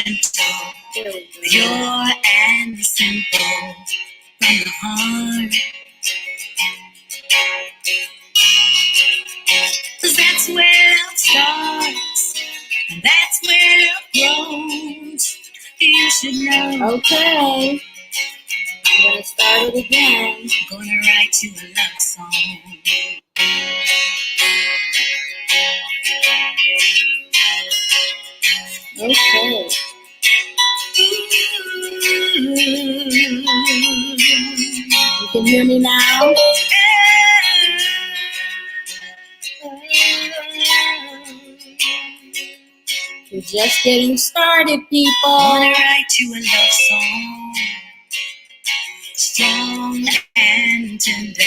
gentle, pure and simple from the heart. 'Cause that's where love starts, and that's where love grows. You should know. Okay. I'm gonna start it again. I'm gonna write you a love song. Okay. You can hear me now? We're just getting started, people. I'm gonna write you a love song, strong and tender.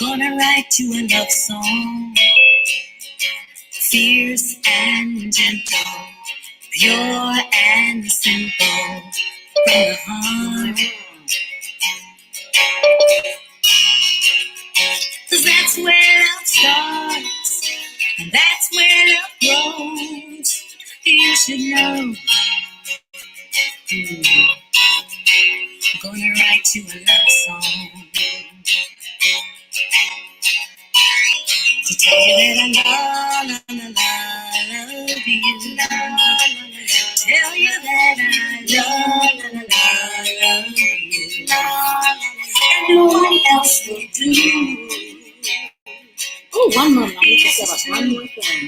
Gonna write you a love song, fierce and gentle, pure and simple from the heart. 'Cause that's where love starts, and that's where love grows. You should know. I'm gonna write you a love song to tell you that I love you. Tell you that I love you. And no one else will do. Oh, one more. I need to set up one more thing.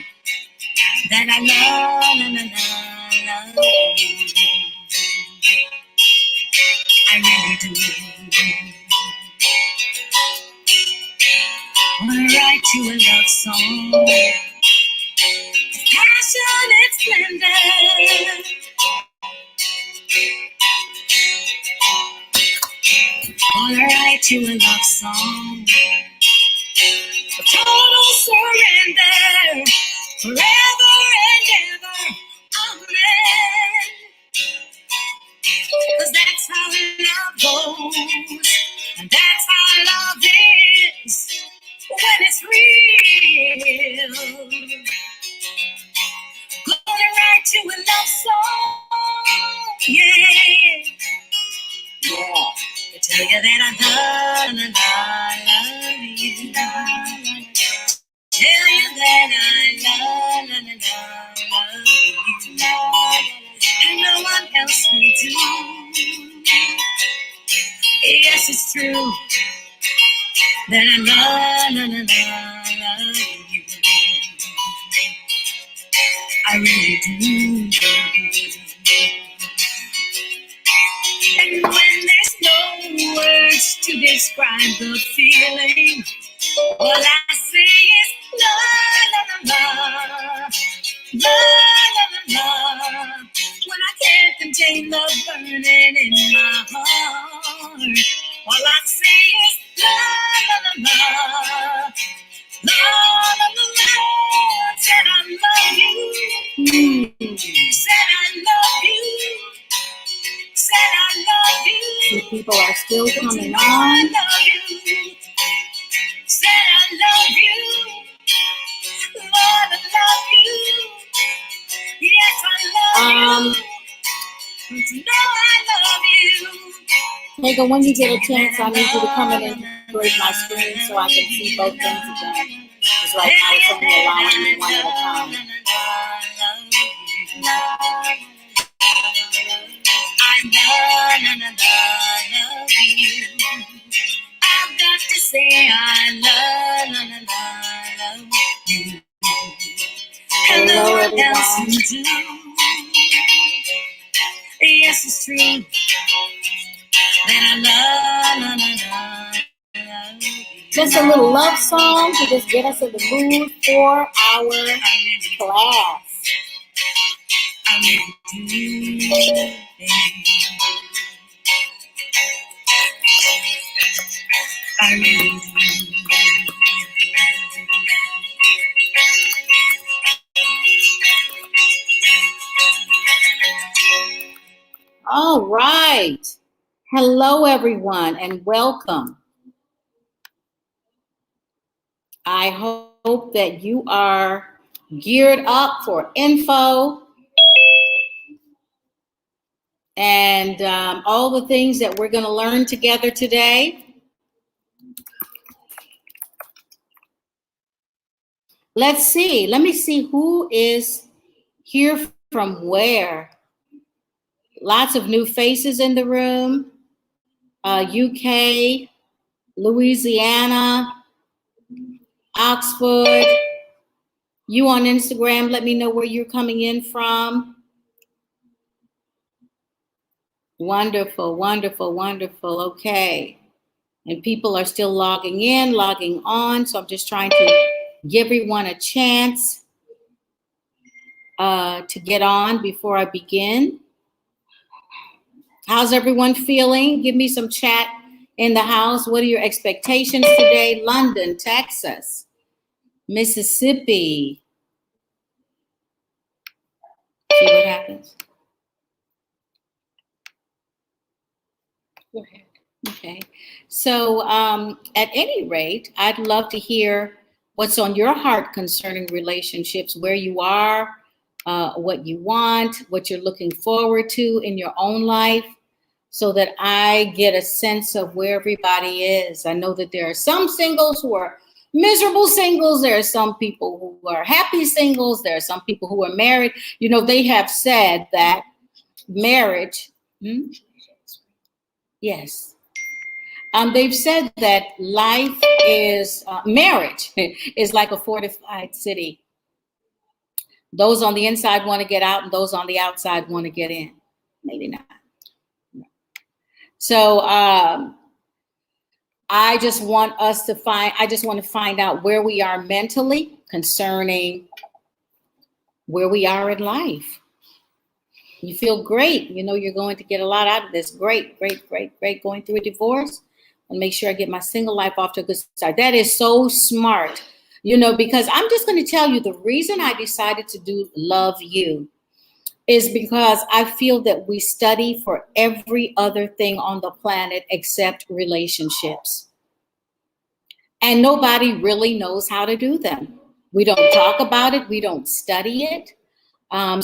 That I love you. I really do. I wanna write you a love song, passionate splendor. I wanna write you a love song, total surrender, forever and ever, amen. 'Cause that's how love goes, and that's how love is when it's real. Gonna write you a love song, yeah. To tell you that I love you. Tell you that I love you. And no one else will do. Yes, it's true that I love you. I really do. And when there's no words to describe the feeling, all I say is love. When I can't contain the burning in my heart, all I say is love. Said I love you. Said I love you. Said I love you. The people are still coming on. I love you. Said I love you. Lord, I love you. Yes, I love you. You know I love you. Hagar, when you get a chance, I need you to come in and break my screen so I can see both things again. Because right now it's only allowing me one at a time. I love you. I've got to say I love you. Hello, everyone. Yes, it's true that I love you. Just a little love song to just get us in the mood for our class. All right. Hello, everyone, and welcome. I hope that you are geared up for info and all the things that we're going to learn together today. Let's see. Let me see who is here from where. Lots of new faces in the room. UK, Louisiana, Oxford. You on Instagram, let me know where you're coming in from. Wonderful, wonderful, wonderful. Okay. And people are still logging in, logging on. So I'm just trying to give everyone a chance to get on before I begin. How's everyone feeling? Give me some chat in the house. What are your expectations today? London, Texas, Mississippi. See what happens. Go ahead. Okay. So at any rate, I'd love to hear what's on your heart concerning relationships, where you are, what you want, what you're looking forward to in your own life, so that I get a sense of where everybody is. I know that there are some singles who are miserable singles. There are some people who are happy singles. There are some people who are married. You know, they have said that marriage, yes. They've said that life is, marriage is like a fortified city. Those on the inside want to get out and those on the outside want to get in. Maybe not. So I just want to find out where we are mentally concerning where we are in life. You feel great. You know, you're going to get a lot out of this. Great, great, great, great. Going through a divorce. And make sure I get my single life off to a good start. That is so smart, you know, because I'm just going to tell you the reason I decided to do Love You is because I feel that we study for every other thing on the planet except relationships. And nobody really knows how to do them. We don't talk about it. We don't study it.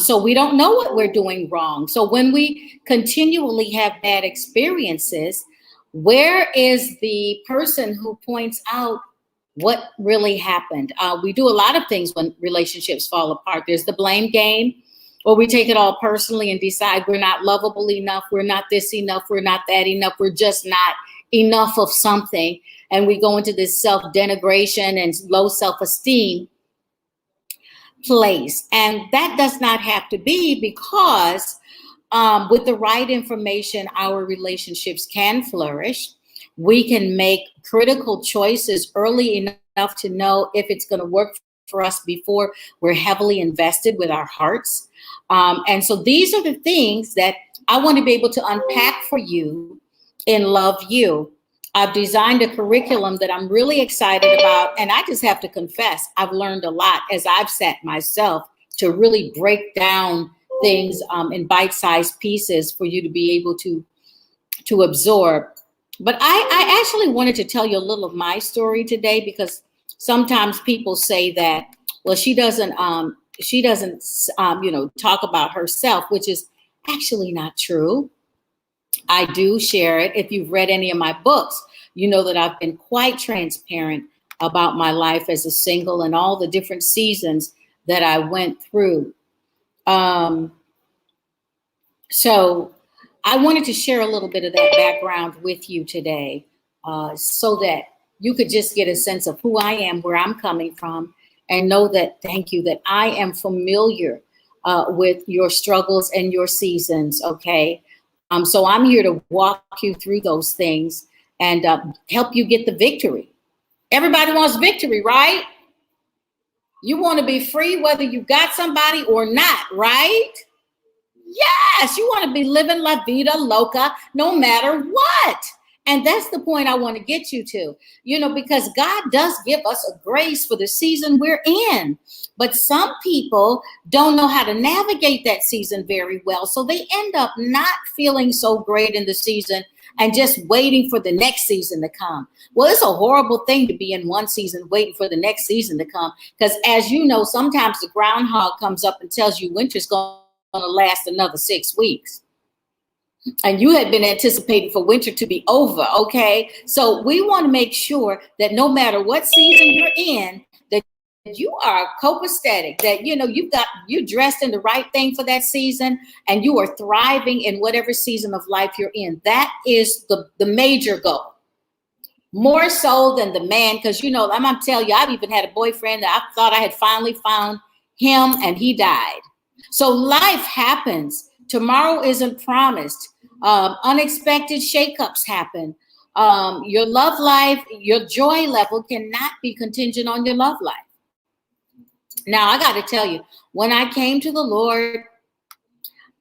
So we don't know what we're doing wrong. So when we continually have bad experiences, where is the person who points out what really happened? We do a lot of things when relationships fall apart. There's the blame game, or we take it all personally and decide we're not lovable enough, we're not this enough, we're not that enough, we're just not enough of something. And we go into this self-denigration and low self-esteem place. And that does not have to be, because with the right information, our relationships can flourish. We can make critical choices early enough to know if it's going to work for us before we're heavily invested with our hearts. And so these are the things that I want to be able to unpack for you in Love You. I've designed a curriculum that I'm really excited about. And I just have to confess, I've learned a lot as I've sat myself to really break down things in bite-sized pieces for you to be able to absorb. But I actually wanted to tell you a little of my story today, because sometimes people say that, well, she doesn't talk about herself, which is actually not true. I do share it. If you've read any of my books, you know that I've been quite transparent about my life as a single and all the different seasons that I went through. So I wanted to share a little bit of that background with you today, so that you could just get a sense of who I am, where I'm coming from, and know that, thank you, that I am familiar with your struggles and your seasons, okay? So I'm here to walk you through those things and help you get the victory. Everybody wants victory, right? You want to be free whether you got somebody or not, right? Yes, you want to be living la vida loca no matter what. And that's the point I want to get you to, because God does give us a grace for the season we're in. But some people don't know how to navigate that season very well. So they end up not feeling so great in the season and just waiting for the next season to come. Well, it's a horrible thing to be in one season waiting for the next season to come. Because as you know, sometimes the groundhog comes up and tells you winter's going to last another 6 weeks. And you had been anticipating for winter to be over, okay? So we want to make sure that no matter what season you're in, that you are copacetic, that, you know, you're dressed in the right thing for that season, and you are thriving in whatever season of life you're in. That is the major goal. More so than the man, because, you know, I'm going to tell you, I've even had a boyfriend that I thought I had finally found him, and he died. So life happens. Tomorrow isn't promised. Unexpected shakeups happen. Your love life, your joy level cannot be contingent on your love life. Now, I got to tell you, when I came to the Lord,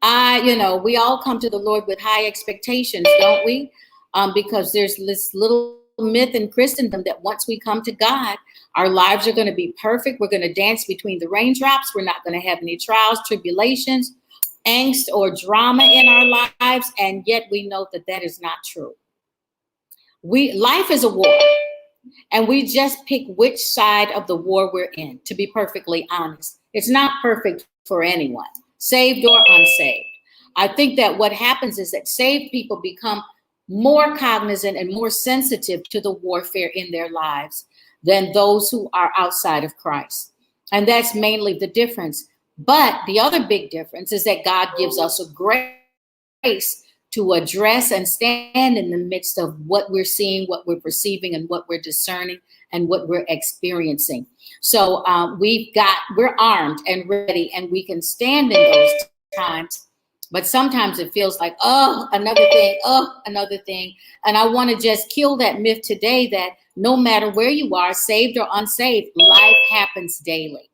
we all come to the Lord with high expectations, don't we? Because there's this little myth in Christendom that once we come to God, our lives are going to be perfect. We're going to dance between the raindrops. We're not going to have any trials, tribulations, angst, or drama in our lives. And yet we know that that is not true. Life is a war, and we just pick which side of the war we're in, to be perfectly honest. It's not perfect for anyone, saved or unsaved. I think that what happens is that saved people become more cognizant and more sensitive to the warfare in their lives than those who are outside of Christ. And that's mainly the difference. But the other big difference is that God gives us a grace to address and stand in the midst of what we're seeing, what we're perceiving, and what we're discerning, and what we're experiencing. So we're armed and ready, and we can stand in those times. But sometimes it feels like, another thing. And I want to just kill that myth today that no matter where you are, saved or unsaved, life happens daily.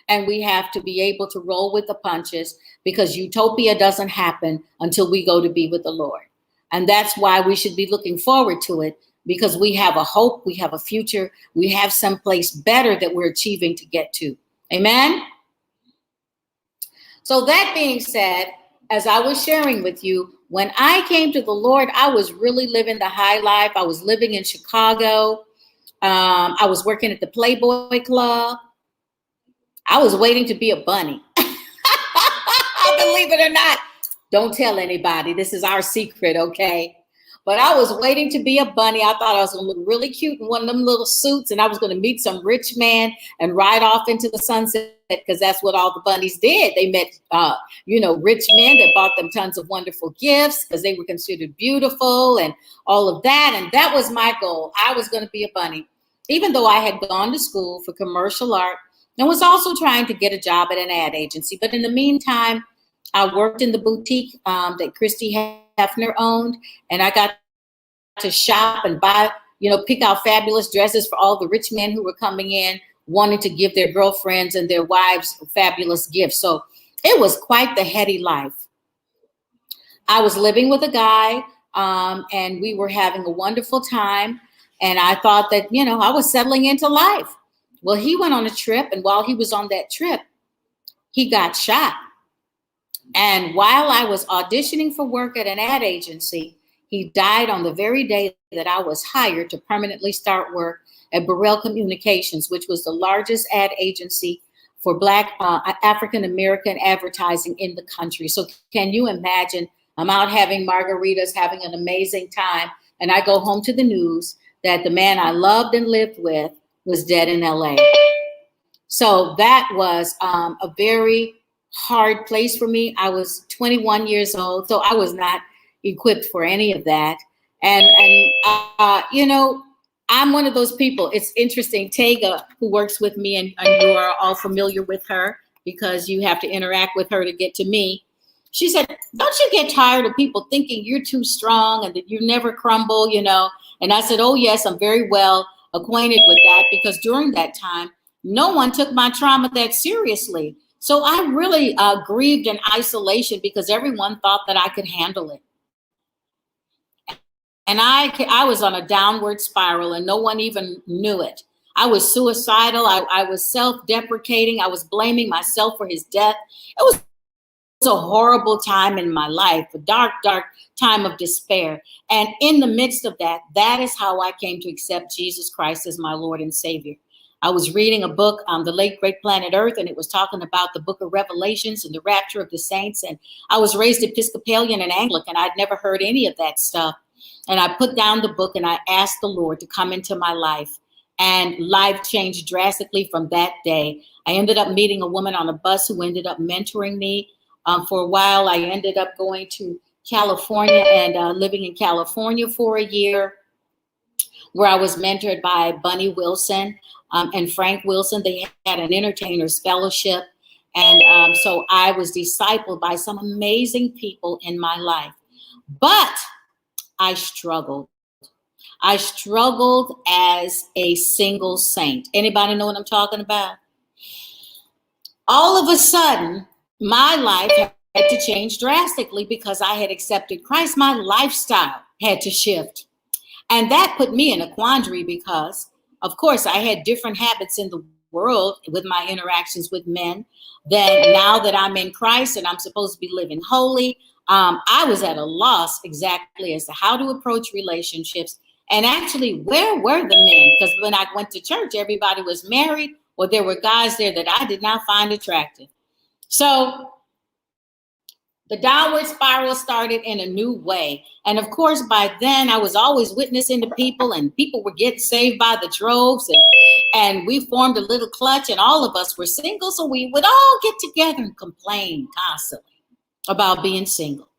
And we have to be able to roll with the punches, because utopia doesn't happen until we go to be with the Lord. And that's why we should be looking forward to it, because we have a hope, we have a future, we have someplace better that we're achieving to get to. Amen? So that being said, as I was sharing with you, when I came to the Lord, I was really living the high life. I was living in Chicago. I was working at the Playboy Club. I was waiting to be a bunny. Believe it or not, don't tell anybody. This is our secret, okay? But I was waiting to be a bunny. I thought I was going to look really cute in one of them little suits, and I was going to meet some rich man and ride off into the sunset, because that's what all the bunnies did. They met, rich men that bought them tons of wonderful gifts because they were considered beautiful and all of that. And that was my goal. I was going to be a bunny, even though I had gone to school for commercial art and was also trying to get a job at an ad agency. But in the meantime, I worked in the boutique that Christy Hefner owned, and I got to shop and buy, pick out fabulous dresses for all the rich men who were coming in, wanting to give their girlfriends and their wives fabulous gifts. So it was quite the heady life. I was living with a guy, and we were having a wonderful time. And I thought that, I was settling into life. Well, he went on a trip, and while he was on that trip, he got shot. And while I was auditioning for work at an ad agency, he died on the very day that I was hired to permanently start work at Burrell Communications, which was the largest ad agency for Black African-American advertising in the country. So can you imagine? I'm out having margaritas, having an amazing time, and I go home to the news that the man I loved and lived with was dead in LA. So that was a very hard place for me. I was 21 years old, so I was not equipped for any of that. And I'm one of those people. It's interesting. Tega, who works with me, and you are all familiar with her because you have to interact with her to get to me. She said, don't you get tired of people thinking you're too strong and that you never crumble, And I said, oh, yes, I'm very well acquainted with that, because during that time, no one took my trauma that seriously. So I really grieved in isolation because everyone thought that I could handle it. And I was on a downward spiral, and no one even knew it. I was suicidal. I was self-deprecating. I was blaming myself for his death. It was a horrible time in my life, a dark, dark time of despair. And in the midst of that, that is how I came to accept Jesus Christ as my Lord and Savior. I was reading a book, The Late Great Planet Earth, and it was talking about the book of Revelations and the rapture of the saints. And I was raised Episcopalian and Anglican. I'd never heard any of that stuff. And I put down the book and I asked the Lord to come into my life. And life changed drastically from that day. I ended up meeting a woman on a bus who ended up mentoring me. For a while, I ended up going to California and living in California for a year, where I was mentored by Bunny Wilson and Frank Wilson. They had an entertainers fellowship. And so I was discipled by some amazing people in my life. But I struggled. I struggled as a single saint. Anybody know what I'm talking about? All of a sudden, my life had to change drastically because I had accepted Christ. My lifestyle had to shift. And that put me in a quandary because, of course, I had different habits in the world with my interactions with men than now that I'm in Christ and I'm supposed to be living holy. I was at a loss exactly as to how to approach relationships. And actually, where were the men? Because when I went to church, everybody was married, or there were guys there that I did not find attractive. So the downward spiral started in a new way. And of course, by then, I was always witnessing to people, and people were getting saved by the droves. And we formed a little clutch, and all of us were single. So we would all get together and complain constantly about being single.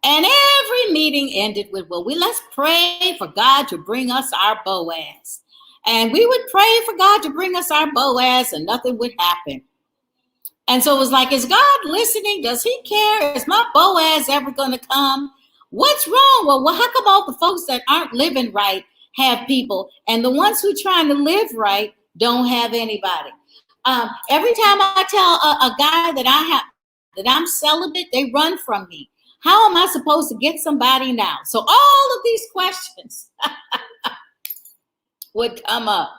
And every meeting ended with, well, let's pray for God to bring us our Boaz. And we would pray for God to bring us our Boaz, and nothing would happen. And so it was like, is God listening? Does he care? Is my Boaz ever going to come? What's wrong? Well, how come all the folks that aren't living right have people, and the ones who are trying to live right don't have anybody? Every time I tell a guy that I'm celibate, they run from me. How am I supposed to get somebody now? So all of these questions would come up.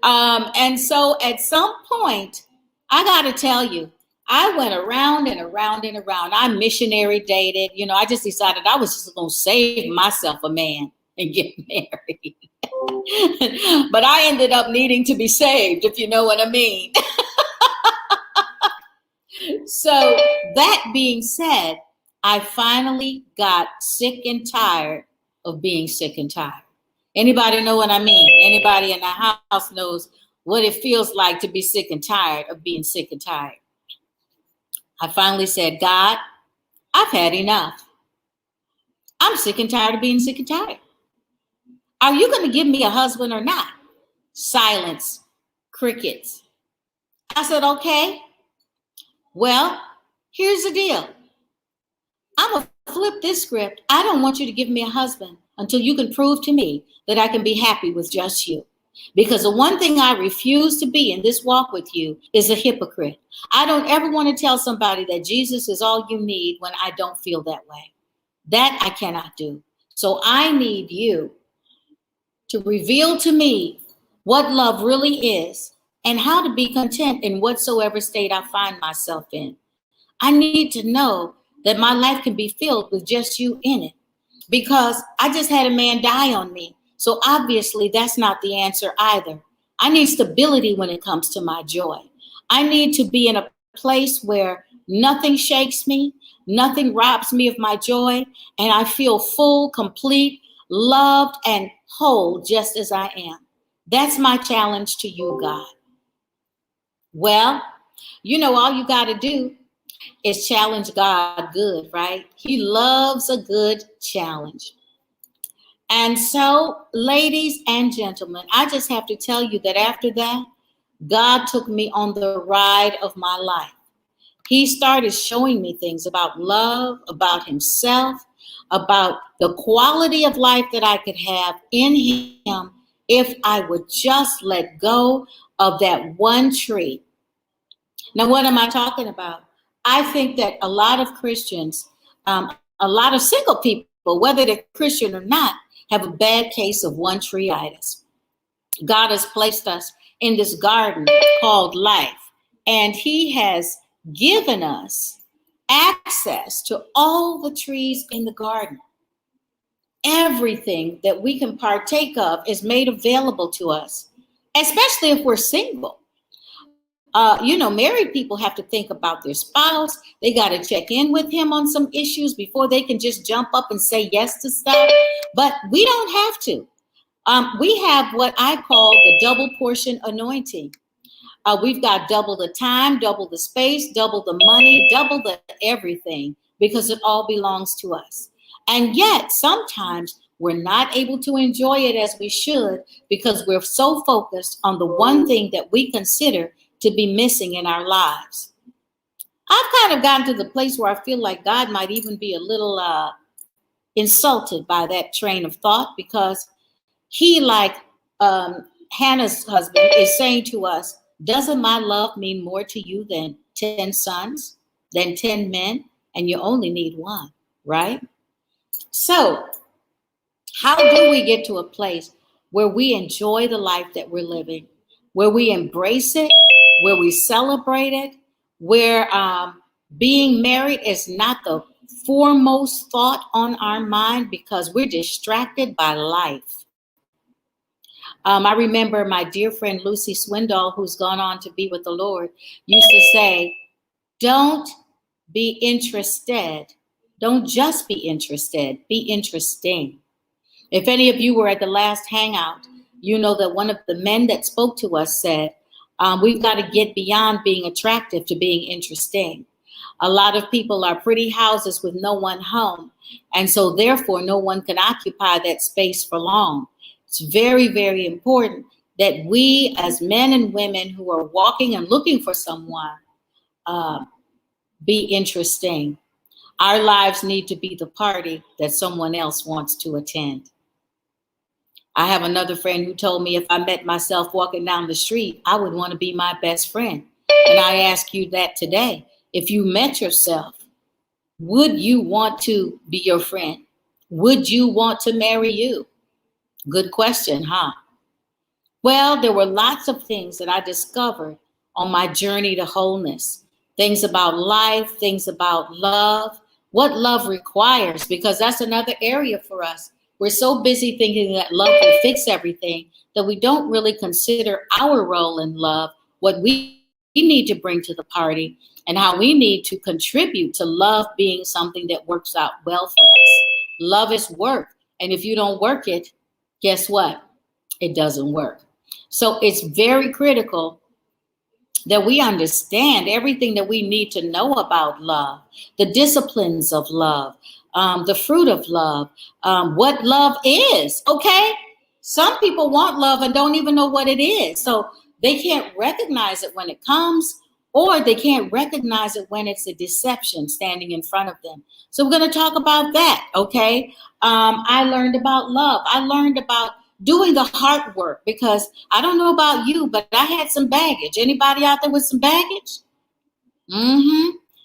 And so at some point, I got to tell you, I went around and around and around. I missionary dated. I just decided I was just going to save myself a man and get married. But I ended up needing to be saved, if you know what I mean. So that being said, I finally got sick and tired of being sick and tired. Anybody know what I mean? Anybody in the house knows what it feels like to be sick and tired of being sick and tired. I finally said, God, I've had enough. I'm sick and tired of being sick and tired. Are you going to give me a husband or not? Silence, crickets. I said, okay. Well, here's the deal. I'm going to flip this script. I don't want you to give me a husband until you can prove to me that I can be happy with just you. Because the one thing I refuse to be in this walk with you is a hypocrite. I don't ever want to tell somebody that Jesus is all you need when I don't feel that way. That I cannot do. So I need you to reveal to me what love really is and how to be content in whatsoever state I find myself in. I need to know that my life can be filled with just you in it, because I just had a man die on me. So obviously that's not the answer either. I need stability when it comes to my joy. I need to be in a place where nothing shakes me, nothing robs me of my joy, and I feel full, complete, loved, and whole just as I am. That's my challenge to you, God. Well, all you got to do is challenge God good, right? He loves a good challenge. And so, ladies and gentlemen, I just have to tell you that after that, God took me on the ride of my life. He started showing me things about love, about himself, about the quality of life that I could have in him if I would just let go of that one tree. Now, what am I talking about? I think that a lot of Christians, a lot of single people, whether they're Christian or not, have a bad case of one-tree-itis. God has placed us in this garden called life, and he has given us access to all the trees in the garden. Everything that we can partake of is made available to us. especially if we're single. Married people have to think about their spouse. They got to check in with him on some issues before they can just jump up and say yes to stuff. But we don't have to. We have what I call the double portion anointing. We've got double the time, double the space, double the money, double the everything, because it all belongs to us. And yet sometimes we're not able to enjoy it as we should because we're so focused on the one thing that we consider to be missing in our lives. I've kind of gotten to the place where I feel like God might even be a little insulted by that train of thought, because he, like Hannah's husband, is saying to us, doesn't my love mean more to you than 10 sons, than 10 men? And you only need one, right? So how do we get to a place where we enjoy the life that we're living, where we embrace it, where we celebrate it, where being married is not the foremost thought on our mind because we're distracted by life? I remember my dear friend Lucy Swindoll, who's gone on to be with the Lord, used to say, don't be interested. Don't just be interested, be interesting. If any of you were at the last hangout, you know that one of the men that spoke to us said, we've got to get beyond being attractive to being interesting. A lot of people are pretty houses with no one home, and so therefore no one can occupy that space for long. It's very, very important that we as men and women who are walking and looking for someone be interesting. Our lives need to be the party that someone else wants to attend. I have another friend who told me if I met myself walking down the street, I would want to be my best friend. And I ask you that today. If you met yourself, would you want to be your friend? Would you want to marry you? Good question, huh? Well, there were lots of things that I discovered on my journey to wholeness. Things about life, things about love, what love requires, because that's another area for us. We're so busy thinking that love will fix everything that we don't really consider our role in love, what we need to bring to the party, and how we need to contribute to love being something that works out well for us. Love is work. And if you don't work it, guess what? It doesn't work. So it's very critical that we understand everything that we need to know about love, the disciplines of love, the fruit of love, what love is, okay? Some people want love and don't even know what it is. So they can't recognize it when it comes, or they can't recognize it when it's a deception standing in front of them. So we're going to talk about that, okay? I learned about love. I learned about doing the heart work, because I don't know about you, but I had some baggage. Anybody out there with some baggage?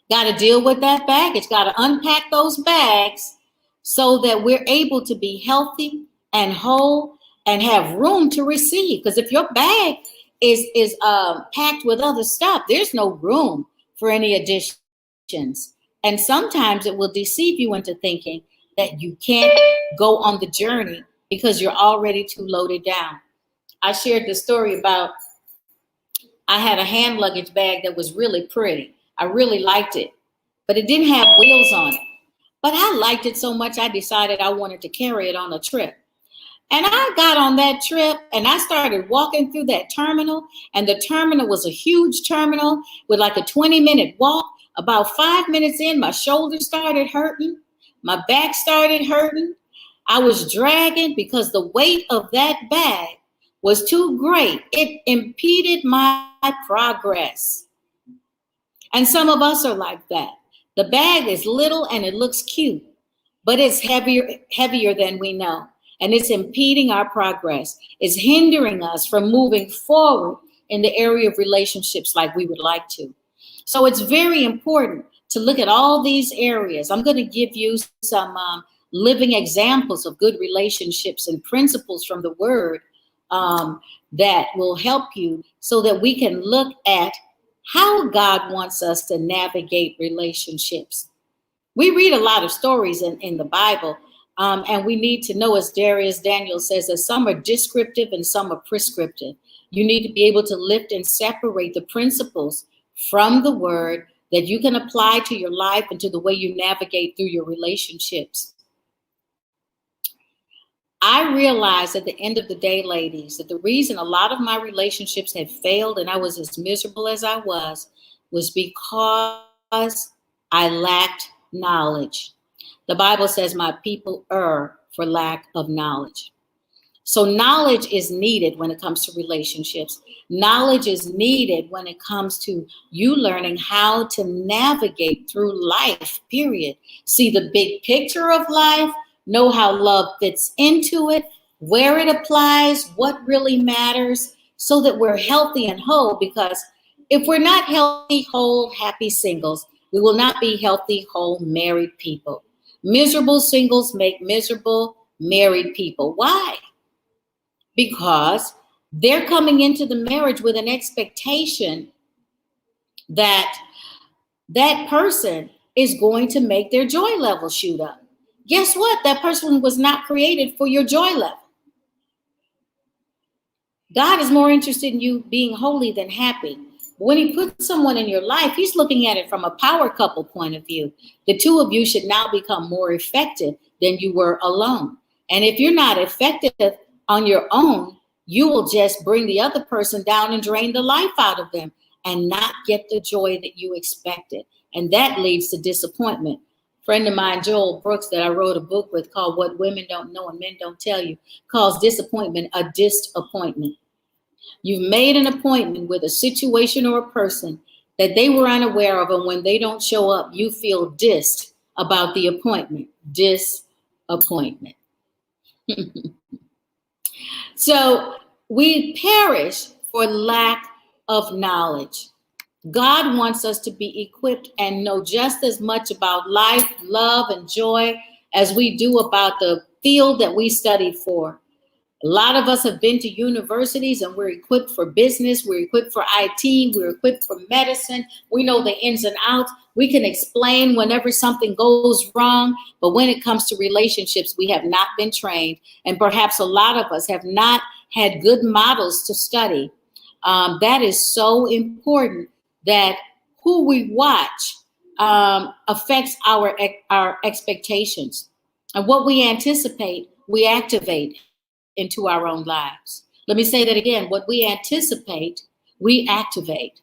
Got to deal with that baggage. Got to unpack those bags so that we're able to be healthy and whole and have room to receive. Because if your bag is packed with other stuff, there's no room for any additions. And sometimes it will deceive you into thinking that you can't go on the journey because you're already too loaded down. I shared the story about I had a hand luggage bag that was really pretty. I really liked it, but it didn't have wheels on it. But I liked it so much, I decided I wanted to carry it on a trip. And I got on that trip and I started walking through that terminal, and the terminal was a huge terminal with like a 20-minute walk. About 5 minutes in, my shoulders started hurting. My back started hurting. I was dragging because the weight of that bag was too great. It impeded my progress. And some of us are like that. The bag is little and it looks cute, but it's heavier than we know. And it's impeding our progress. It's hindering us from moving forward in the area of relationships like we would like to. So it's very important to look at all these areas. I'm going to give you some living examples of good relationships and principles from the Word that will help you so that we can look at how God wants us to navigate relationships. We read a lot of stories in the Bible, and we need to know, as Darius Daniel says, that some are descriptive and some are prescriptive. You need to be able to lift and separate the principles from the word that you can apply to your life and to the way you navigate through your relationships. I realized at the end of the day, ladies, that the reason a lot of my relationships had failed and I was as miserable as I was because I lacked knowledge. The Bible says my people err for lack of knowledge. So knowledge is needed when it comes to relationships. Knowledge is needed when it comes to you learning how to navigate through life, period. See the big picture of life, know how love fits into it, where it applies, what really matters, so that we're healthy and whole. Because if we're not healthy, whole, happy singles, we will not be healthy, whole, married people. Miserable singles make miserable married people. Why? Because they're coming into the marriage with an expectation that that person is going to make their joy level shoot up. Guess what? That person was not created for your joy level. God is more interested in you being holy than happy. When he puts someone in your life, he's looking at it from a power couple point of view. The two of you should now become more effective than you were alone. And if you're not effective on your own, you will just bring the other person down and drain the life out of them and not get the joy that you expected. And that leads to disappointment. A friend of mine, Joel Brooks, that I wrote a book with called What Women Don't Know and Men Don't Tell You, calls disappointment a disappointment. You've made an appointment with a situation or a person that they were unaware of, and when they don't show up, you feel dissed about the appointment. Disappointment. So we perish for lack of knowledge. God wants us to be equipped and know just as much about life, love, and joy as we do about the field that we studied for. A lot of us have been to universities and we're equipped for business, we're equipped for IT, we're equipped for medicine. We know the ins and outs. We can explain whenever something goes wrong, but when it comes to relationships, we have not been trained. And perhaps a lot of us have not had good models to study. That is so important, that who we watch affects our expectations. And what we anticipate, we activate into our own lives. Let me say that again. What we anticipate, we activate.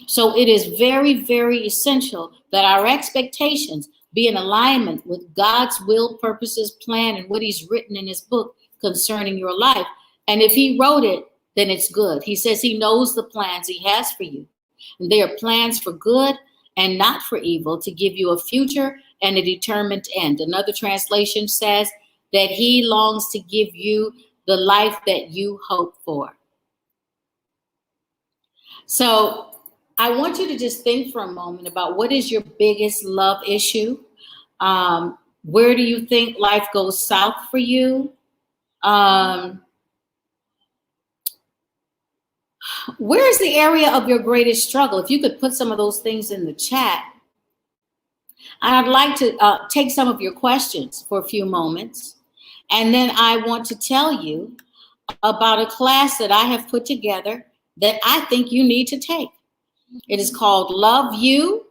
So it is very, very essential that our expectations be in alignment with God's will, purposes, plan, and what he's written in his book concerning your life. And if he wrote it, then it's good. He says he knows the plans he has for you. And they are plans for good and not for evil, to give you a future and a determined end. Another translation says that he longs to give you the life that you hope for. So I want you to just think for a moment about what is your biggest love issue? Where do you think life goes south for you? Where is the area of your greatest struggle? If you could put some of those things in the chat. And I'd like to take some of your questions for a few moments. And then I want to tell you about a class that I have put together that I think you need to take. It is called Love You,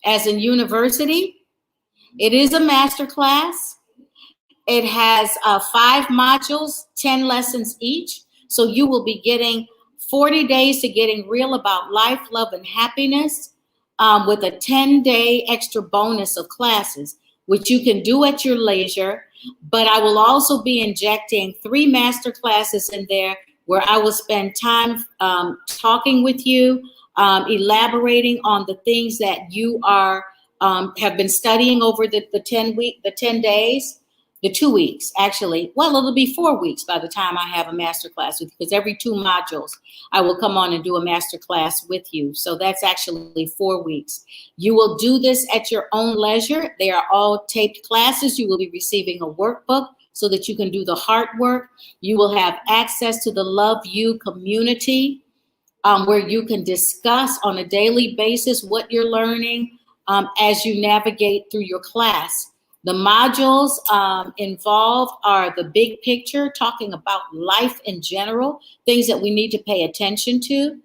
as in university. It is a master class. It has 5 modules, 10 lessons each. So you will be getting 40 days to getting real about life, love, and happiness, with a 10-day extra bonus of classes, which you can do at your leisure. But I will also be injecting 3 master classes in there where I will spend time talking with you, elaborating on the things that you are have been studying over the 10 days, the 2 weeks, actually. Well, it'll be 4 weeks by the time I have a master class with you, because every 2 modules I will come on and do a master class with you. So that's actually 4 weeks. You will do this at your own leisure. They are all taped classes. You will be receiving a workbook so that you can do the hard work. You will have access to the Love You community, where you can discuss on a daily basis what you're learning as you navigate through your class. The modules involved are the big picture, talking about life in general, things that we need to pay attention to,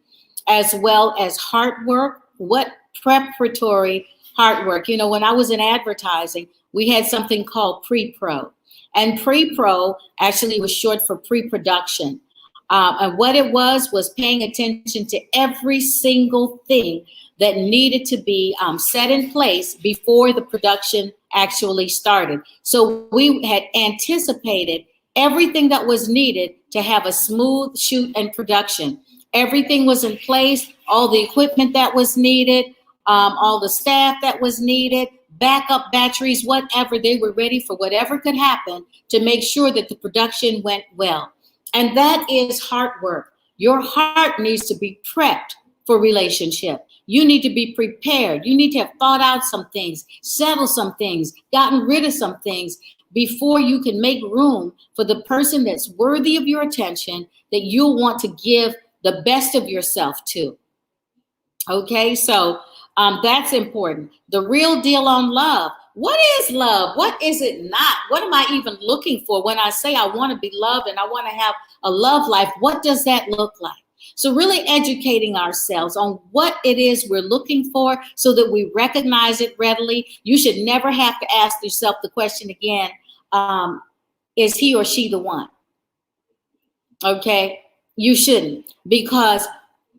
as well as hard work. What preparatory hard work? You know, when I was in advertising, we had something called pre-pro. And pre-pro actually was short for pre-production. And what it was paying attention to every single thing that needed to be set in place before the production actually started. So we had anticipated everything that was needed to have a smooth shoot and production. Everything was in place, all the equipment that was needed, all the staff that was needed, backup batteries, whatever. They were ready for whatever could happen to make sure that the production went well. And that is hard work. Your heart needs to be prepped for relationship. You need to be prepared. You need to have thought out some things, settled some things, gotten rid of some things before you can make room for the person that's worthy of your attention, that you'll want to give the best of yourself to. Okay, so that's important. The real deal on love. What is love? What is it not? What am I even looking for when I say I want to be loved and I want to have a love life? What does that look like? So really educating ourselves on what it is we're looking for so that we recognize it readily. You should never have to ask yourself the question again, is he or she the one? Okay, you shouldn't, because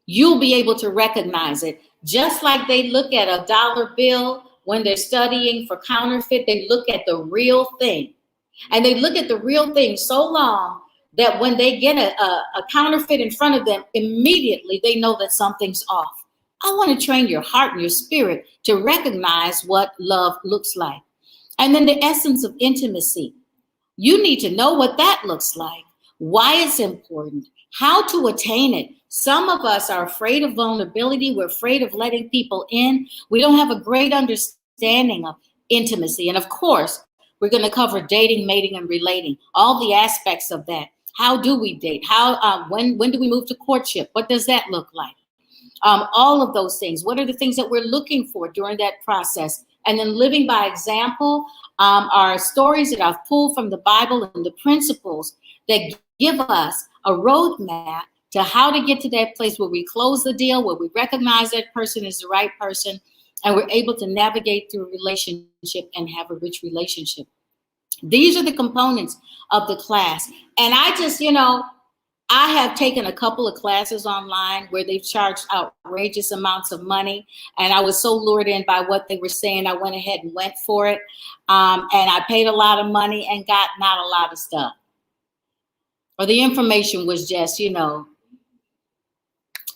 you'll be able to recognize it. Just like they look at a dollar bill when they're studying for counterfeit, they look at the real thing. And they look at the real thing so long that when they get a counterfeit in front of them, immediately they know that something's off. I want to train your heart and your spirit to recognize what love looks like. And then the essence of intimacy. You need to know what that looks like, why it's important, how to attain it. Some of us are afraid of vulnerability. We're afraid of letting people in. We don't have a great understanding of intimacy. And of course, we're going to cover dating, mating, and relating, all the aspects of that. How do we date? When do we move to courtship? What does that look like? All of those things. What are the things that we're looking for during that process? And then living by example are stories that I've pulled from the Bible and the principles that give us a roadmap to how to get to that place where we close the deal, where we recognize that person is the right person, and we're able to navigate through a relationship and have a rich relationship. These are the components of the class. And I just, I have taken a couple of classes online where they've charged outrageous amounts of money. And I was so lured in by what they were saying, I went ahead and went for it. And I paid a lot of money and got not a lot of stuff. Or the information was just,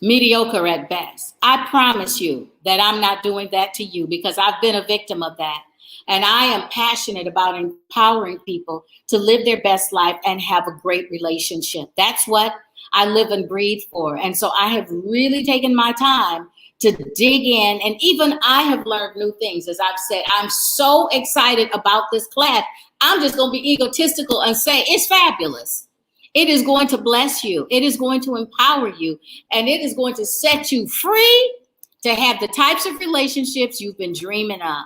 mediocre at best. I promise you that I'm not doing that to you, because I've been a victim of that. And I am passionate about empowering people to live their best life and have a great relationship. That's what I live and breathe for. And so I have really taken my time to dig in. And even I have learned new things. As I've said, I'm so excited about this class. I'm just going to be egotistical and say it's fabulous. It is going to bless you. It is going to empower you. And it is going to set you free to have the types of relationships you've been dreaming of.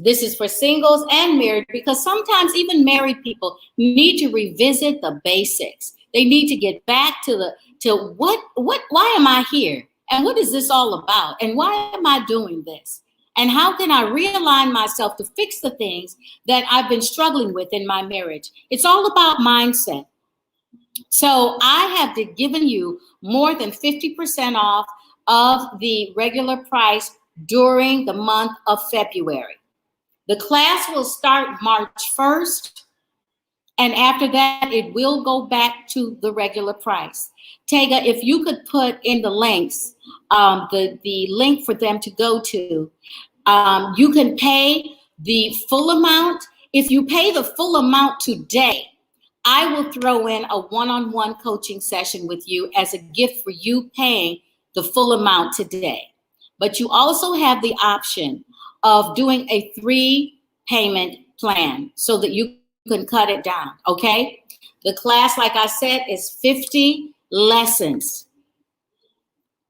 This is for singles and married, because sometimes even married people need to revisit the basics. They need to get back to why am I here? And what is this all about? And why am I doing this? And how can I realign myself to fix the things that I've been struggling with in my marriage? It's all about mindset. So I have given you more than 50% off of the regular price during the month of February. The class will start March 1st, and after that, it will go back to the regular price. Tega, if you could put in the links, the link for them to go to, you can pay the full amount. If you pay the full amount today, I will throw in a one-on-one coaching session with you as a gift for you paying the full amount today. But you also have the option of doing a 3-payment plan so that you can cut it down, okay? The class, like I said, is 50 lessons.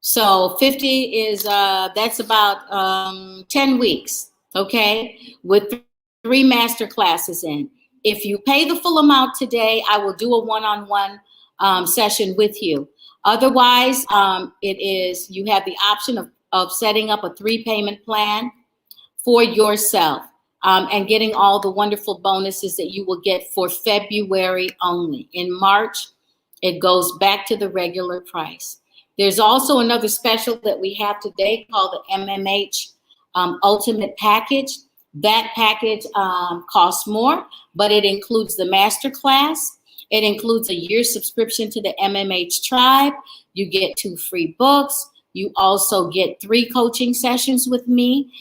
So 50 is, that's about 10 weeks, okay? With 3 master classes in. If you pay the full amount today, I will do a one-on-one session with you. Otherwise, you have the option of setting up a 3 payment plan for yourself and getting all the wonderful bonuses that you will get for February only. In March, it goes back to the regular price. There's also another special that we have today called the MMH Ultimate Package. That package costs more, but it includes the masterclass. It includes a year's subscription to the MMH Tribe. You get 2 free books. You also get 3 coaching sessions with me.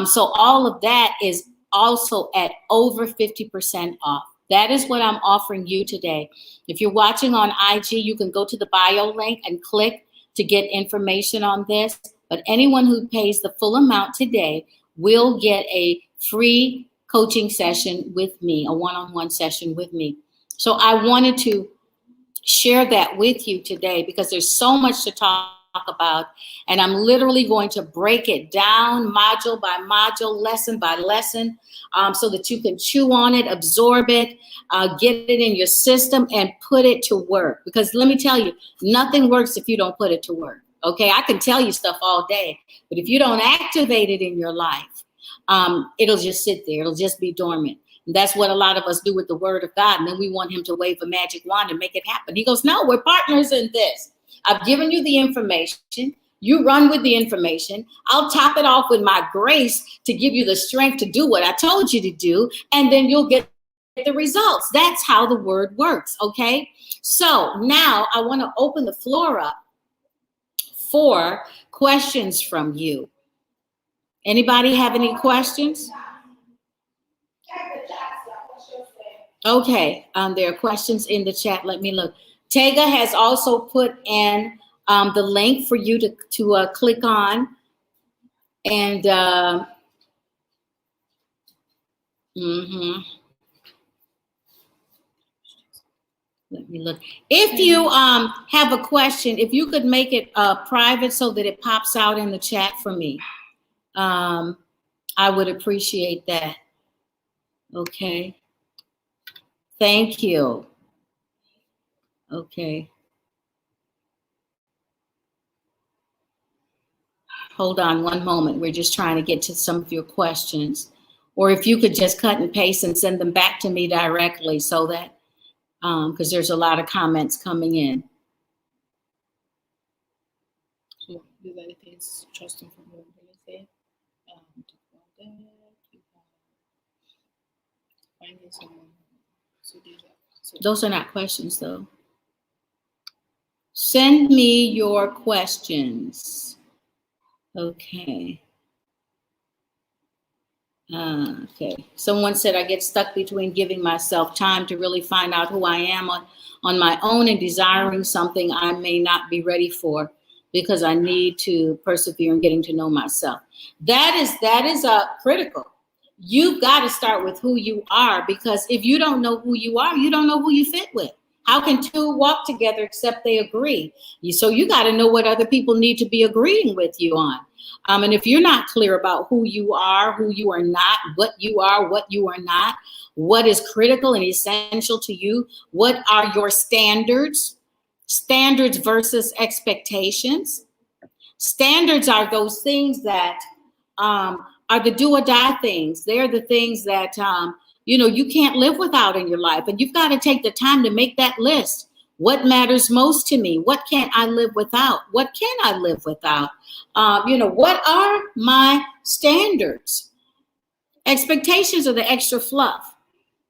So all of that is also at over 50% off. That is what I'm offering you today. If you're watching on IG, you can go to the bio link and click to get information on this. But anyone who pays the full amount today will get a free coaching session with me, a one-on-one session with me. So I wanted to share that with you today because there's so much to talk about, and I'm literally going to break it down module by module, lesson by lesson, so that you can chew on it, absorb it, get it in your system and put it to work. Because let me tell you, nothing works if you don't put it to work. Okay, I can tell you stuff all day, but if you don't activate it in your life, it'll just sit there. It'll just be dormant. And that's what a lot of us do with the word of God. And then we want him to wave a magic wand and make it happen. He goes, no, we're partners in this. I've given you the information. You run with the information. I'll top it off with my grace to give you the strength to do what I told you to do. And then you'll get the results. That's how the word works. Okay. So now I want to open the floor up for questions from you. Anybody have any questions? Okay, there are questions in the chat. Let me look. Tega has also put in the link for you to click on. And let me look. If you have a question, if you could make it private so that it pops out in the chat for me, I would appreciate that. Okay. Thank you. Okay. Hold on one moment. We're just trying to get to some of your questions. Or if you could just cut and paste and send them back to me directly so that, because there's a lot of comments coming in. So, is trusting from your ability. Finding someone. Those are not questions, though. Send me your questions. Okay. Okay. Someone said I get stuck between giving myself time to really find out who I am on my own and desiring something I may not be ready for because I need to persevere in getting to know myself. That is critical. You've got to start with who you are, because if you don't know who you are, you don't know who you fit with. How can 2 walk together except they agree? So you got to know what other people need to be agreeing with you on. And if you're not clear about who you are not, what you are not, what is critical and essential to you, what are your standards versus expectations. Standards are those things that are the do or die things. They're the things that, you can't live without in your life. And you've got to take the time to make that list. What matters most to me? What can't I live without? What can I live without? What are my standards? Expectations are the extra fluff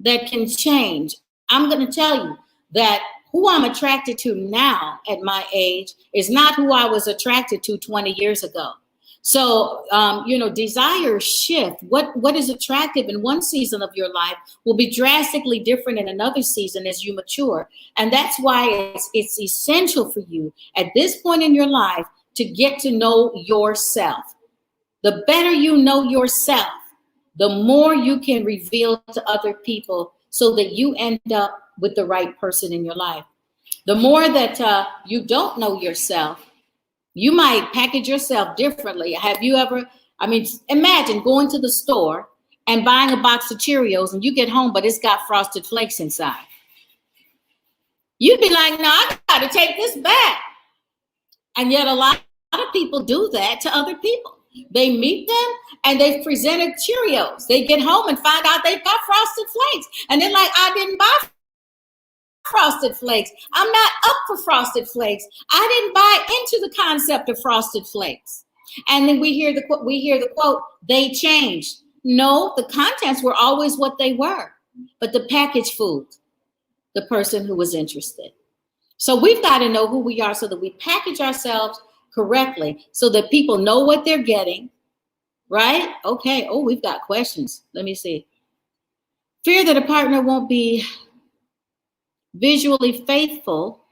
that can change. I'm going to tell you that who I'm attracted to now at my age is not who I was attracted to 20 years ago. So, desires shift. What is attractive in one season of your life will be drastically different in another season as you mature. And that's why it's essential for you at this point in your life to get to know yourself. The better you know yourself, the more you can reveal to other people so that you end up with the right person in your life. The more that you don't know yourself, you might package yourself differently. Have you ever, imagine going to the store and buying a box of Cheerios and you get home, but it's got Frosted Flakes inside. You'd be like, no, I got to take this back. And yet a lot of people do that to other people. They meet them and they've presented Cheerios. They get home and find out they've got Frosted Flakes. And they're like, I didn't buy Frosted Flakes. I'm not up for Frosted Flakes. I didn't buy into the concept of Frosted Flakes. And then we hear the quote, they changed. No, the contents were always what they were, but the package fooled the person who was interested. So we've got to know who we are so that we package ourselves correctly so that people know what they're getting, right? Okay. Oh, we've got questions. Let me see. Fear that a partner won't be visually faithful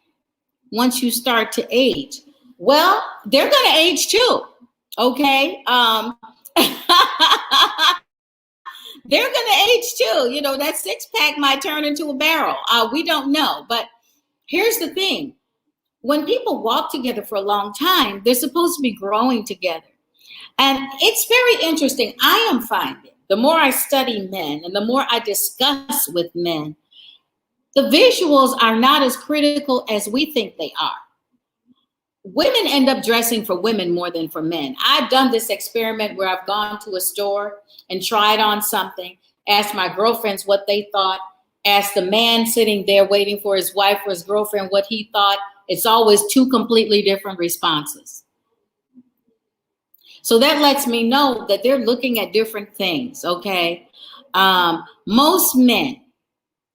once you start to age. Well, they're going to age too. Okay. They're going to age too. You know, that six pack might turn into a barrel. We don't know. But here's the thing. When people walk together for a long time, they're supposed to be growing together. And it's very interesting. I am finding the more I study men and the more I discuss with men, the visuals are not as critical as we think they are. Women end up dressing for women more than for men. I've done this experiment where I've gone to a store and tried on something, asked my girlfriends what they thought, asked the man sitting there waiting for his wife or his girlfriend what he thought. It's always two completely different responses. So that lets me know that they're looking at different things, okay? Most men,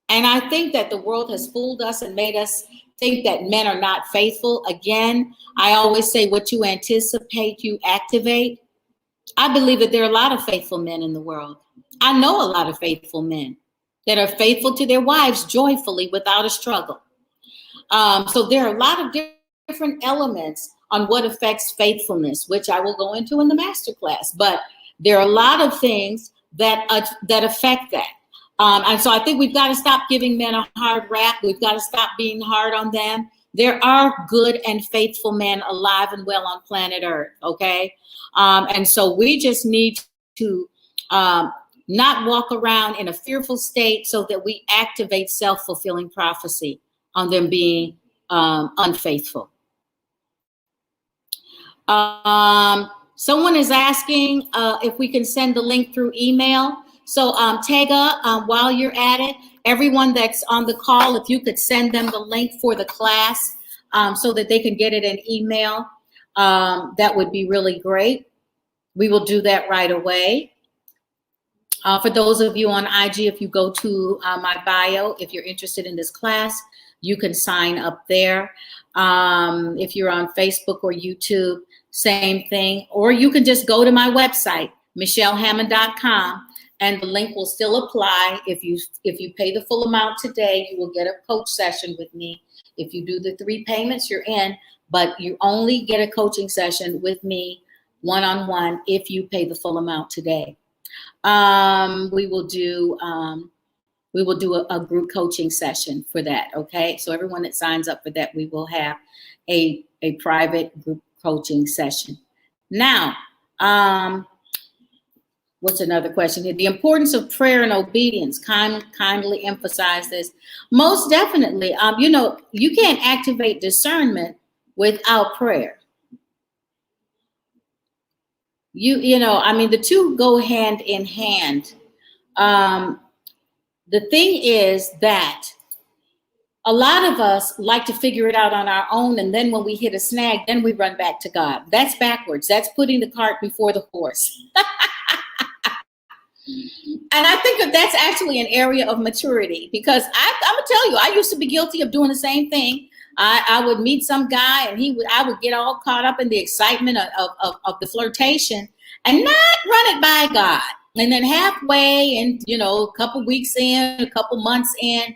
and I think that the world has fooled us and made us think that men are not faithful. Again, I always say what you anticipate, you activate. I believe that there are a lot of faithful men in the world. I know a lot of faithful men that are faithful to their wives joyfully without a struggle. So there are a lot of different elements on what affects faithfulness, which I will go into in the masterclass. But there are a lot of things that affect that. And so I think we've got to stop giving men a hard rap. We've got to stop being hard on them. There are good and faithful men alive and well on planet Earth, okay? And so we just need to not walk around in a fearful state so that we activate self-fulfilling prophecy on them being unfaithful. Someone is asking if we can send the link through email. So Tega, while you're at it, everyone that's on the call, if you could send them the link for the class so that they can get it in email, that would be really great. We will do that right away. For those of you on IG, if you go to my bio, if you're interested in this class, you can sign up there. If you're on Facebook or YouTube, same thing. Or you can just go to my website, michellehammond.com, and the link will still apply. If you pay the full amount today, you will get a coach session with me. If you do the 3 payments, you're in, but you only get a coaching session with me one-on-one if you pay the full amount today. We will do a group coaching session for that, okay? So everyone that signs up for that, we will have a private group coaching session. Now, what's another question here? The importance of prayer and obedience. Kindly emphasize this. Most definitely. You know, you can't activate discernment without prayer. You know, I mean, the two go hand in hand. The thing is that a lot of us like to figure it out on our own, and then when we hit a snag, then we run back to God. That's backwards. That's putting the cart before the horse. And I think that that's actually an area of maturity, because I'm gonna tell you, I used to be guilty of doing the same thing. I would meet some guy and I would get all caught up in the excitement of the flirtation and not run it by God. And then halfway and, you know, a couple weeks in, a couple months in,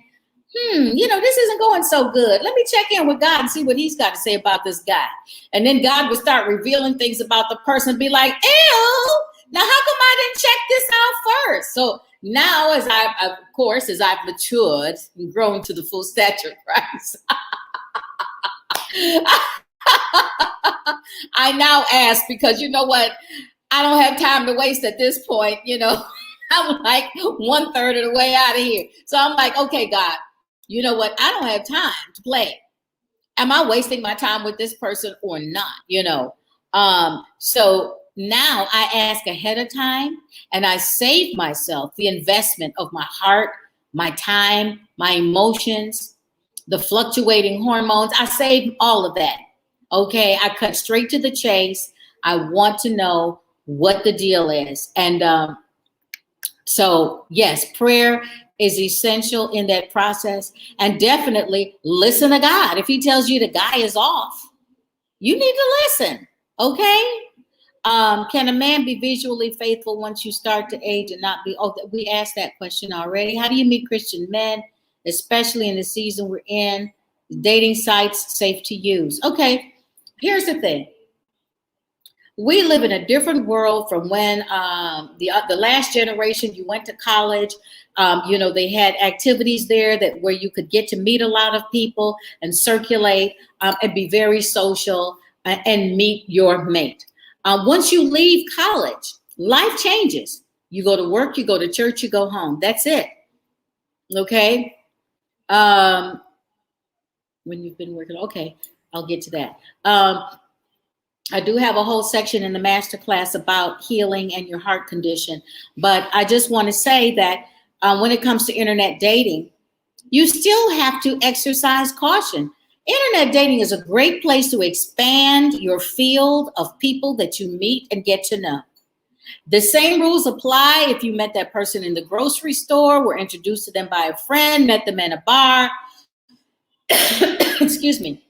you know, this isn't going so good. Let me check in with God and see what he's got to say about this guy. And then God would start revealing things about the person and be like, ew, now how come I didn't check this out first? So now as I've matured and grown to the full stature of Christ, I now ask, because you know what? I don't have time to waste at this point, you know. I'm like 1/3 of the way out of here. So I'm like, okay, God, you know what? I don't have time to play. Am I wasting my time with this person or not? So now I ask ahead of time, and I save myself the investment of my heart, my time, my emotions, the fluctuating hormones. I save all of that. Okay. I cut straight to the chase. I want to know what the deal is. And so, yes, prayer is essential in that process. And definitely listen to God. If he tells you the guy is off, you need to listen. Okay. Can a man be visually faithful once you start to age and not be? Oh, we asked that question already. How do you meet Christian men, especially in the season we're in? Dating sites safe to use. Okay. Here's the thing. We live in a different world from when the last generation, you went to college. They had activities there where you could get to meet a lot of people and circulate and be very social and meet your mate. Once you leave college, life changes. You go to work, you go to church, you go home. That's it. Okay. When you've been working, okay, I'll get to that. I do have a whole section in the masterclass about healing and your heart condition. But I just want to say that when it comes to internet dating, you still have to exercise caution. Internet dating is a great place to expand your field of people that you meet and get to know. The same rules apply if you met that person in the grocery store, were introduced to them by a friend, met them in a bar. Excuse me.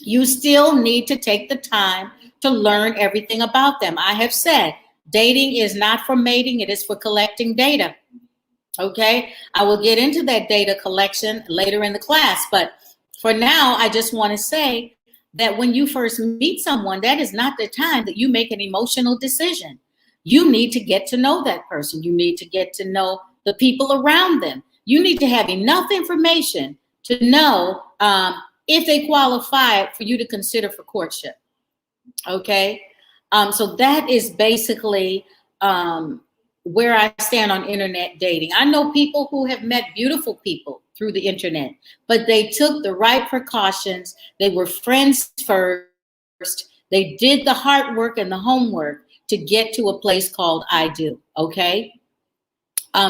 You still need to take the time to learn everything about them. I have said dating is not for mating, it is for collecting data. Okay, I will get into that data collection later in the class, but for now, I just want to say that when you first meet someone, that is not the time that you make an emotional decision. You need to get to know that person. You need to get to know the people around them. You need to have enough information to know if they qualify for you to consider for courtship. Okay. So that is basically where I stand on internet dating. I know people who have met beautiful people through the internet, but they took the right precautions. They were friends first. They did the hard work and the homework to get to a place called I do. Okay.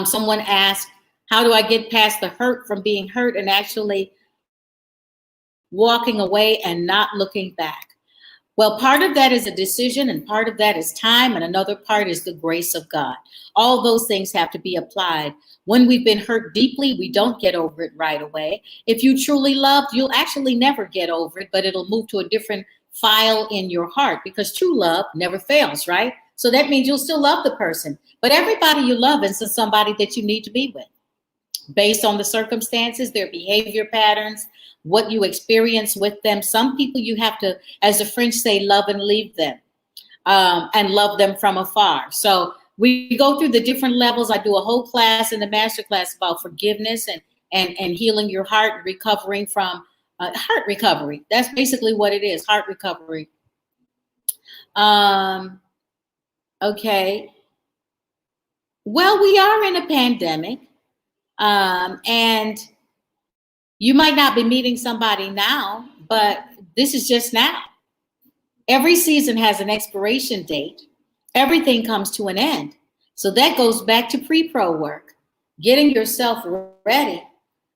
Someone asked, how do I get past the hurt from being hurt and actually walking away and not looking back? Well, part of that is a decision, and part of that is time, and another part is the grace of God. All those things have to be applied. When we've been hurt deeply, we don't get over it right away. If you truly loved, you'll actually never get over it, but it'll move to a different file in your heart, because true love never fails, right? So that means you'll still love the person, but everybody you love is somebody that you need to be with, based on the circumstances, their behavior patterns, what you experience with them. Some people you have to, as the French say, love and leave them, and love them from afar. So we go through the different levels. I do a whole class in the masterclass about forgiveness and healing your heart, recovering from heart recovery. That's basically what it is, heart recovery. Okay. Well, we are in a pandemic, and you might not be meeting somebody now, but this is just now. Every season has an expiration date. Everything comes to an end. So that goes back to pre-pro work, getting yourself ready.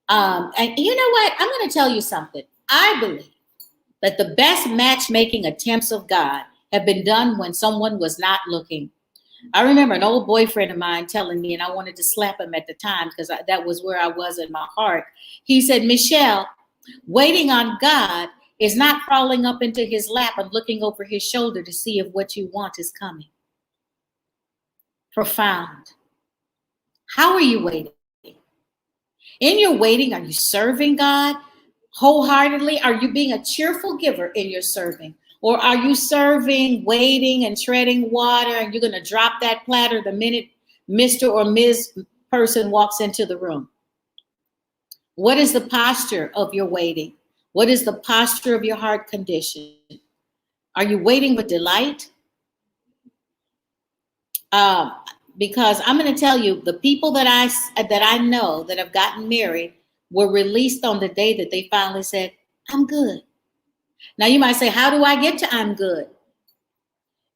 And you know what? I'm going to tell you something. I believe that the best matchmaking attempts of God have been done when someone was not looking. I remember an old boyfriend of mine telling me, and I wanted to slap him at the time because that was where I was in my heart. He said, Michelle, waiting on God is not crawling up into his lap and looking over his shoulder to see if what you want is coming. Profound. How are you waiting? In your waiting, are you serving God wholeheartedly? Are you being a cheerful giver in your serving? Or are you serving, waiting, and treading water, and you're going to drop that platter the minute Mr. or Ms. person walks into the room? What is the posture of your waiting? What is the posture of your heart condition? Are you waiting with delight? because I'm going to tell you, the people that I know that have gotten married were released on the day that they finally said, I'm good. Now you might say, how do I get to I'm good?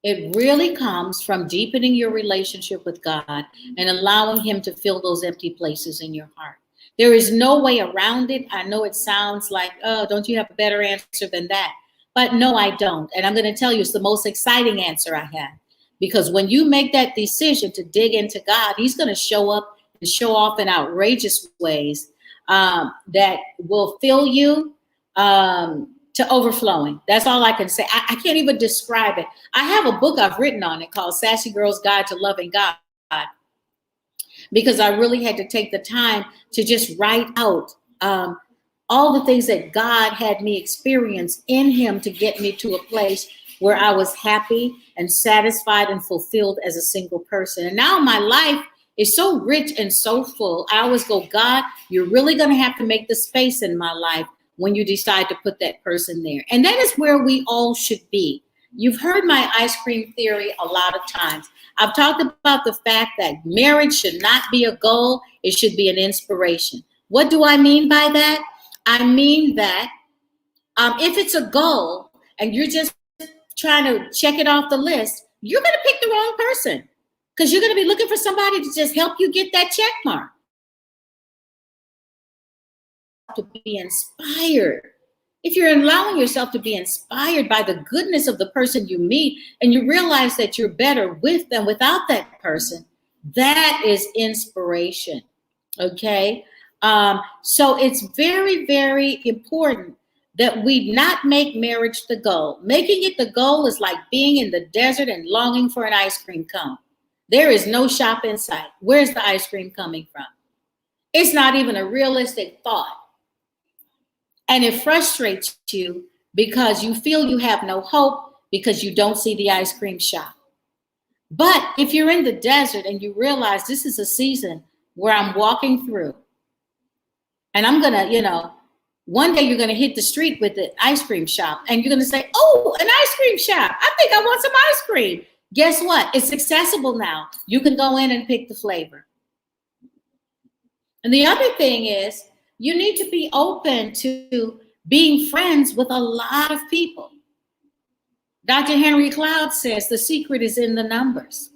It really comes from deepening your relationship with God and allowing him to fill those empty places in your heart. There is no way around it. I know it sounds like, oh, don't you have a better answer than that? But no, I don't. And I'm going to tell you, it's the most exciting answer I have. Because when you make that decision to dig into God, he's going to show up and show off in outrageous ways that will fill you to overflowing. That's all I can say. I can't even describe it. I have a book I've written on it called Sassy Girl's Guide to Loving God, because I really had to take the time to just write out all the things that God had me experience in him to get me to a place where I was happy and satisfied and fulfilled as a single person. And now my life is so rich and so full. I always go, God, you're really going to have to make the space in my life when you decide to put that person there. And that is where we all should be. You've heard my ice cream theory a lot of times. I've talked about the fact that marriage should not be a goal. It should be an inspiration. What do I mean by that? I mean that if it's a goal and you're just trying to check it off the list, you're going to pick the wrong person, because you're going to be looking for somebody to just help you get that check mark. To be inspired. If you're allowing yourself to be inspired by the goodness of the person you meet, and you realize that you're better with than without that person, that is inspiration. Okay. So it's very, very important that we not make marriage the goal. Making it the goal is like being in the desert and longing for an ice cream cone. There is no shop in sight. Where's the ice cream coming from? It's not even a realistic thought. And it frustrates you because you feel you have no hope because you don't see the ice cream shop. But if you're in the desert and you realize this is a season where I'm walking through, and I'm going to, one day you're going to hit the street with the ice cream shop and you're going to say, oh, an ice cream shop. I think I want some ice cream. Guess what? It's accessible now. You can go in and pick the flavor. And the other thing is, you need to be open to being friends with a lot of people. Dr. Henry Cloud says the secret is in the numbers.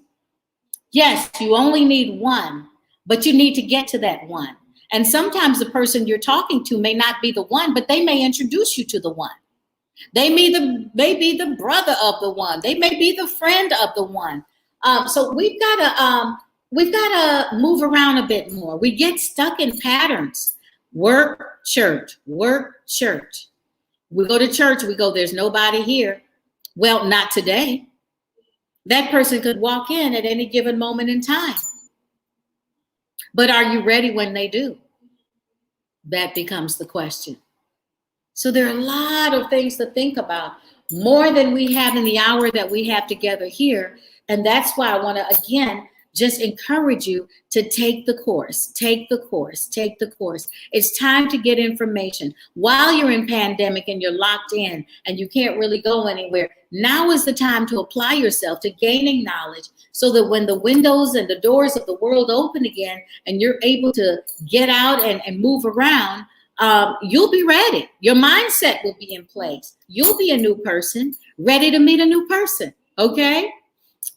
Yes, you only need one, but you need to get to that one. And sometimes the person you're talking to may not be the one, but they may introduce you to the one. They may be the brother of the one. They may be the friend of the one. So we've got to move around a bit more. We get stuck in patterns. Work, church, work, church. We go to church, we go, there's nobody here. Well, not today. That person could walk in at any given moment in time. But are you ready when they do? That becomes the question. So there are a lot of things to think about, more than we have in the hour that we have together here. And that's why I want to, again, just encourage you to take the course, take the course, take the course. It's time to get information. While you're in pandemic and you're locked in and you can't really go anywhere, now is the time to apply yourself to gaining knowledge so that when the windows and the doors of the world open again and you're able to get out and move around, you'll be ready. Your mindset will be in place. You'll be a new person, ready to meet a new person, okay?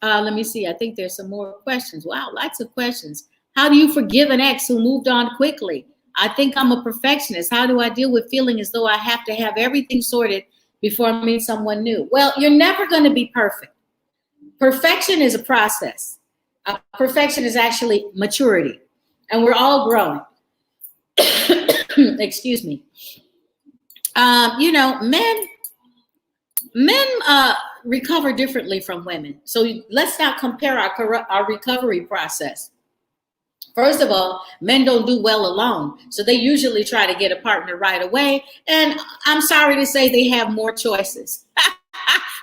Let me see. I think there's some more questions. Wow, lots of questions. How do you forgive an ex who moved on quickly? I think I'm a perfectionist. How do I deal with feeling as though I have to have everything sorted before I meet someone new? Well, you're never going to be perfect. Perfection is a process. Perfection is actually maturity. And we're all growing. Excuse me. Men recover differently from women. So let's not compare our recovery process. First of all, men don't do well alone. So they usually try to get a partner right away. And I'm sorry to say they have more choices.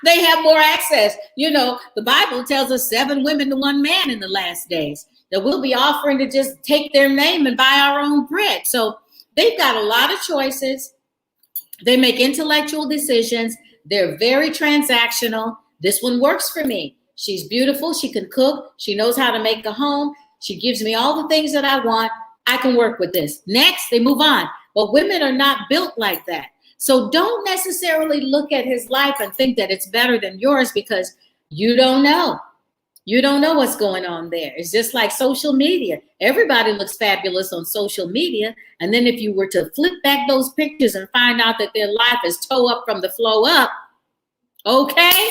They have more access. The Bible tells us 7 women to 1 man in the last days, that we'll be offering to just take their name and buy our own bread. So they've got a lot of choices. They make intellectual decisions. They're very transactional. This one works for me. She's beautiful. She can cook. She knows how to make a home. She gives me all the things that I want. I can work with this. Next, they move on. But women are not built like that. So don't necessarily look at his life and think that it's better than yours, because you don't know. You don't know what's going on there. It's just like social media. Everybody looks fabulous on social media. And then if you were to flip back those pictures and find out that their life is toe up from the flow up, okay?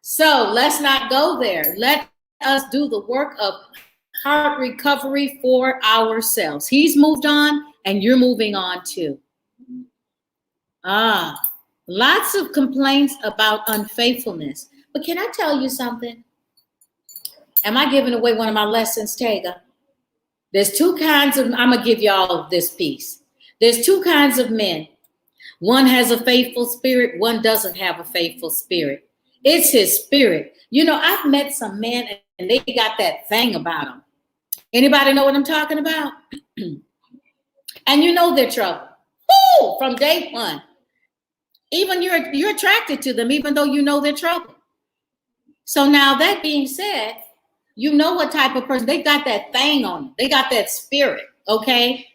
So let's not go there. Let us do the work of heart recovery for ourselves. He's moved on and you're moving on too. Lots of complaints about unfaithfulness. But can I tell you something? Am I giving away one of my lessons, Tega? There's two kinds of, I'm going to give y'all this piece. There's two kinds of men. One has a faithful spirit. One doesn't have a faithful spirit. It's his spirit. You know, I've met some men and they got that thing about them. Anybody know what I'm talking about? And you know they're trouble. Woo! From day one. Even you're attracted to them, even though you know they're trouble. So now that being said, you know what type of person, they got that thing on them. They got that spirit, okay?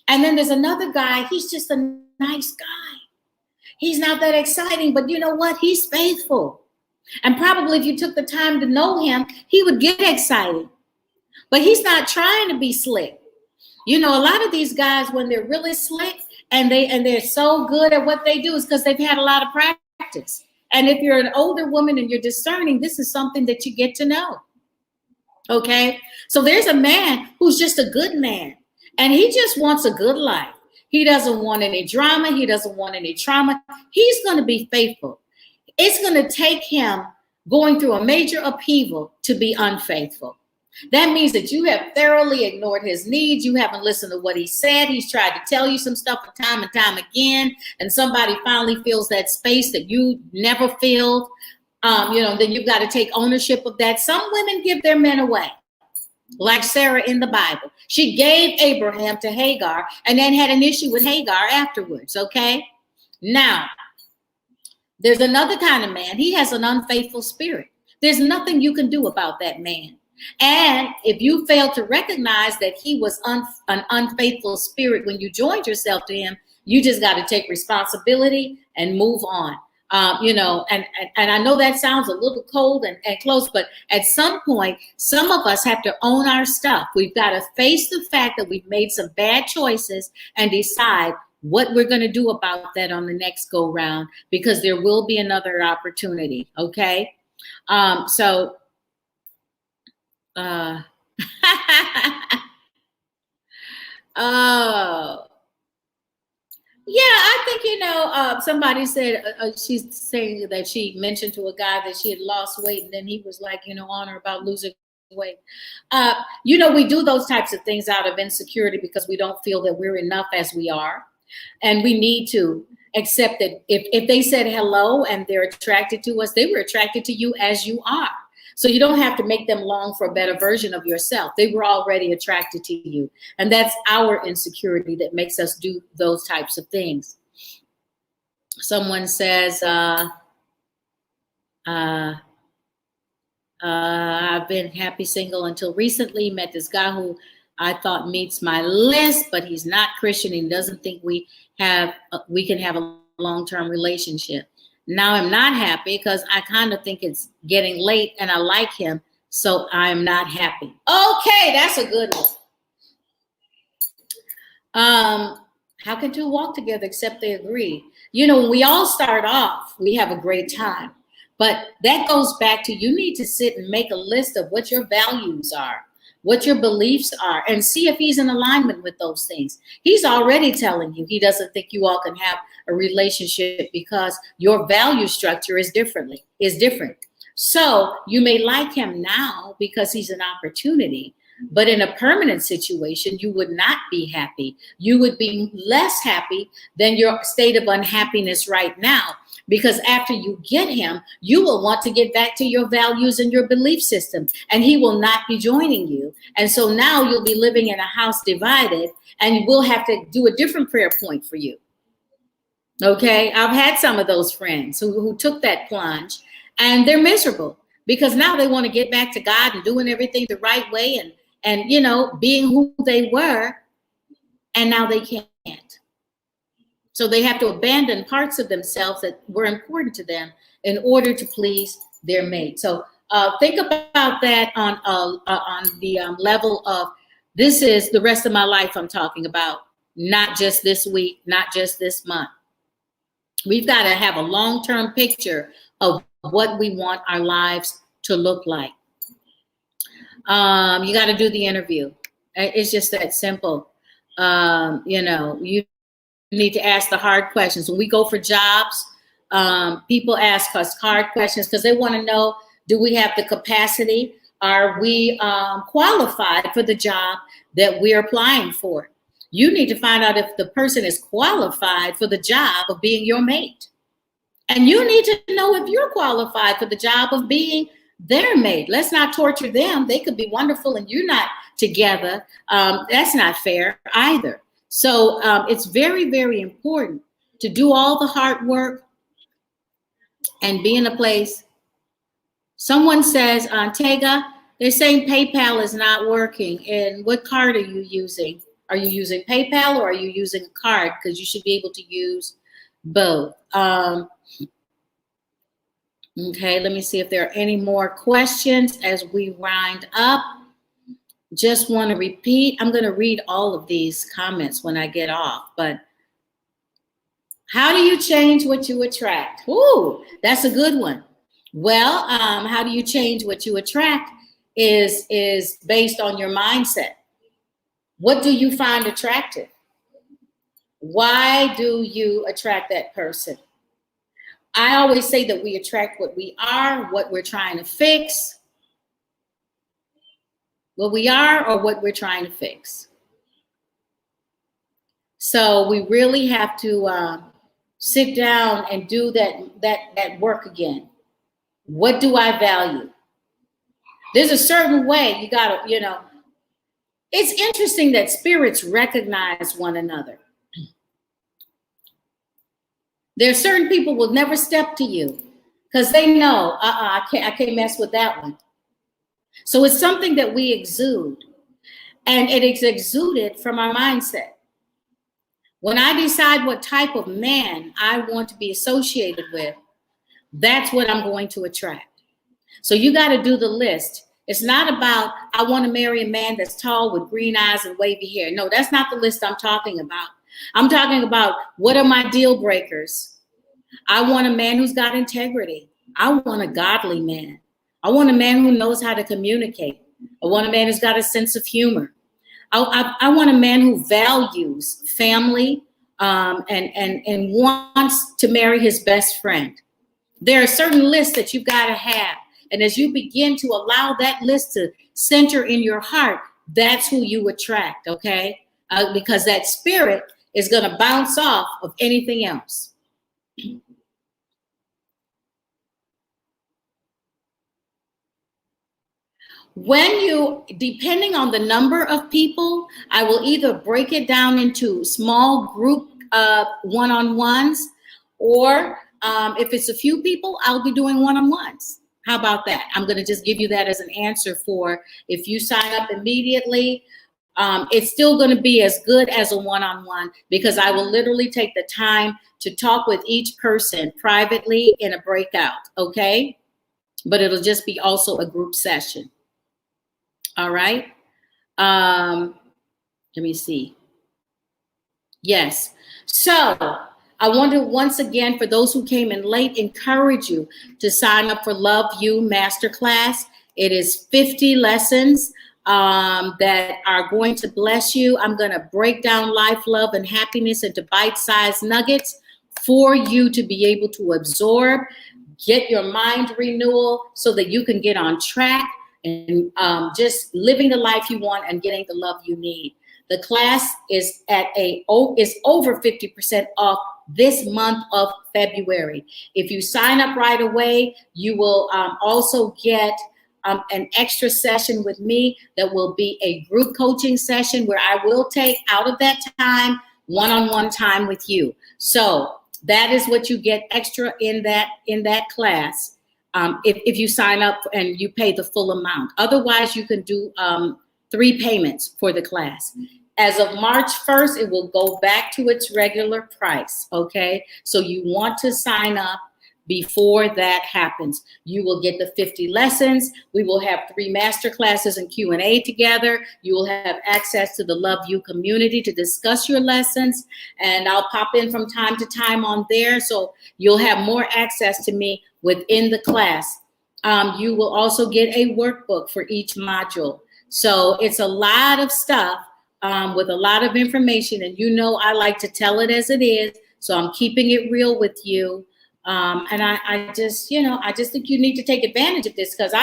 And then there's another guy, he's just a nice guy. He's not that exciting, but you know what? He's faithful. And probably if you took the time to know him, he would get excited. But he's not trying to be slick. You know, a lot of these guys, when they're really slick and they're so good at what they do, is because they've had a lot of practice. And if you're an older woman and you're discerning, this is something that you get to know. Okay? So there's a man who's just a good man, and he just wants a good life. He doesn't want any drama. He doesn't want any trauma. He's going to be faithful. It's going to take him going through a major upheaval to be unfaithful. That means that you have thoroughly ignored his needs. You haven't listened to what he said. He's tried to tell you some stuff time and time again. And somebody finally fills that space that you never filled. You know, then you've got to take ownership of that. Some women give their men away, like Sarah in the Bible. She gave Abraham to Hagar and then had an issue with Hagar afterwards, okay? Now, there's another kind of man. He has an unfaithful spirit. There's nothing you can do about that man. And if you fail to recognize that he was an unfaithful spirit when you joined yourself to him, you just got to take responsibility and move on. You know, and I know that sounds a little cold and close, but at some point, some of us have to own our stuff. We've got to face the fact that we've made some bad choices and decide what we're going to do about that on the next go round, because there will be another opportunity. Okay. Oh, yeah, I think, you know, somebody said, she's saying that she mentioned to a guy that she had lost weight, and then he was like, you know, on her about losing weight. You know, we do those types of things out of insecurity because we don't feel that we're enough as we are. And we need to accept that if they said hello and they're attracted to us, they were attracted to you as you are. So you don't have to make them long for a better version of yourself. They were already attracted to you. And that's our insecurity that makes us do those types of things. Someone says, I've been happy single until recently. Met this guy who I thought meets my list, but he's not Christian and doesn't think we can have a long-term relationship. Now I'm not happy because I kind of think it's getting late and I like him, so I'm not happy. Okay, that's a good one. How can two walk together except they agree? You know, when we all start off, we have a great time. But that goes back to, you need to sit and make a list of what your values are, what your beliefs are, and see if he's in alignment with those things. He's already telling you he doesn't think you all can have a relationship because your value structure is different. So you may like him now because he's an opportunity, but in a permanent situation, you would not be happy. You would be less happy than your state of unhappiness right now. Because after you get him, you will want to get back to your values and your belief system, and he will not be joining you. And so now you'll be living in a house divided, and we'll have to do a different prayer point for you. Okay, I've had some of those friends who took that plunge, And they're miserable because now they want to get back to God and doing everything the right way and you know, being who they were, and now they can't. So they have to abandon parts of themselves that were important to them in order to please their mate. So think about that on the level of, this is the rest of my life I'm talking about, not just this week, not just this month. We've got to have a long-term picture of what we want our lives to look like. You got to do the interview. It's just that simple. You know, you need to ask the hard questions. When we go for jobs, people ask us hard questions because they want to know, do we have the capacity? Are we qualified for the job that we're applying for? You need to find out if the person is qualified for the job of being your mate. And you need to know if you're qualified for the job of being their mate. Let's not torture them. They could be wonderful and you're not together. That's not fair either. So it's very, very important to do all the hard work and be in a place. Someone says, Tega, they're saying PayPal is not working. And what card are you using? Are you using PayPal or are you using a card? Because you should be able to use both. Okay, let me see if there are any more questions as we wind up. Just want to repeat, I'm going to read all of these comments when I get off, but how do you change what you attract? Ooh, that's a good one. Well, how do you change what you attract is based on your mindset. What do you find attractive? Why do you attract that person? I always say that we attract what we are, what we're trying to fix. What we are or what we're trying to fix. So we really have to sit down and do that work again. What do I value? There's a certain way you gotta, you know, it's interesting that spirits recognize one another. There are certain people will never step to you because they know, I can't mess with that one. So it's something that we exude, and it is exuded from our mindset. When I decide what type of man I want to be associated with, that's what I'm going to attract. So you got to do the list. It's not about, I want to marry a man that's tall with green eyes and wavy hair. No, that's not the list I'm talking about. I'm talking about, what are my deal breakers? I want a man who's got integrity. I want a godly man. I want a man who knows how to communicate. I want a man who's got a sense of humor. I want a man who values family and wants to marry his best friend. There are certain lists that you've got to have. And as you begin to allow that list to center in your heart, that's who you attract, okay? Because that spirit is going to bounce off of anything else. When you, depending on the number of people, I will either break it down into small group one-on-ones, or if it's a few people, I'll be doing one-on-ones. How about that? I'm going to just give you that as an answer for if you sign up immediately. It's still going to be as good as a one-on-one because I will literally take the time to talk with each person privately in a breakout, okay? But it'll just be also a group session. All right. Let me see. Yes. So I want to once again, for those who came in late, encourage you to sign up for Love U Masterclass. It is 50 lessons that are going to bless you. I'm going to break down life, love, and happiness into bite-sized nuggets for you to be able to absorb, get your mind renewal so that you can get on track and just living the life you want and getting the love you need. The class is is over 50% off this month of February. If you sign up right away, you will also get an extra session with me that will be a group coaching session where I will take out of that time one-on-one time with you. So that is what you get extra in that class. if you sign up and you pay the full amount. Otherwise, you can do 3 payments for the class. As of March 1st, it will go back to its regular price, okay? So you want to sign up before that happens. You will get the 50 lessons. We will have 3 master classes and Q&A together. You will have access to the Love You community to discuss your lessons. And I'll pop in from time to time on there. So you'll have more access to me within the class. You will also get a workbook for each module. So it's a lot of stuff with a lot of information. And you know I like to tell it as it is. So I'm keeping it real with you. And I just, I just think you need to take advantage of this, because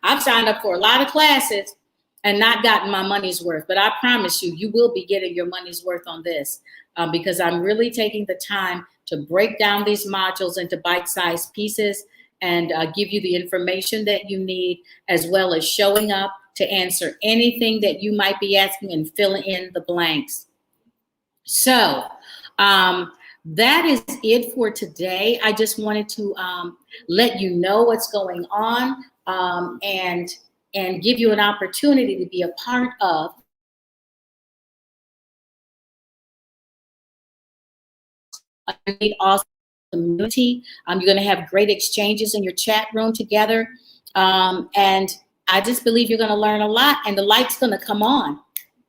I've signed up for a lot of classes and not gotten my money's worth. But I promise you, you will be getting your money's worth on this, because I'm really taking the time to break down these modules into bite-sized pieces and give you the information that you need, as well as showing up to answer anything that you might be asking and fill in the blanks. So, that is it for today. I just wanted to let you know what's going on and give you an opportunity to be a part of a awesome community. You're going to have great exchanges in your chat room together. And I just believe you're going to learn a lot, and the light's going to come on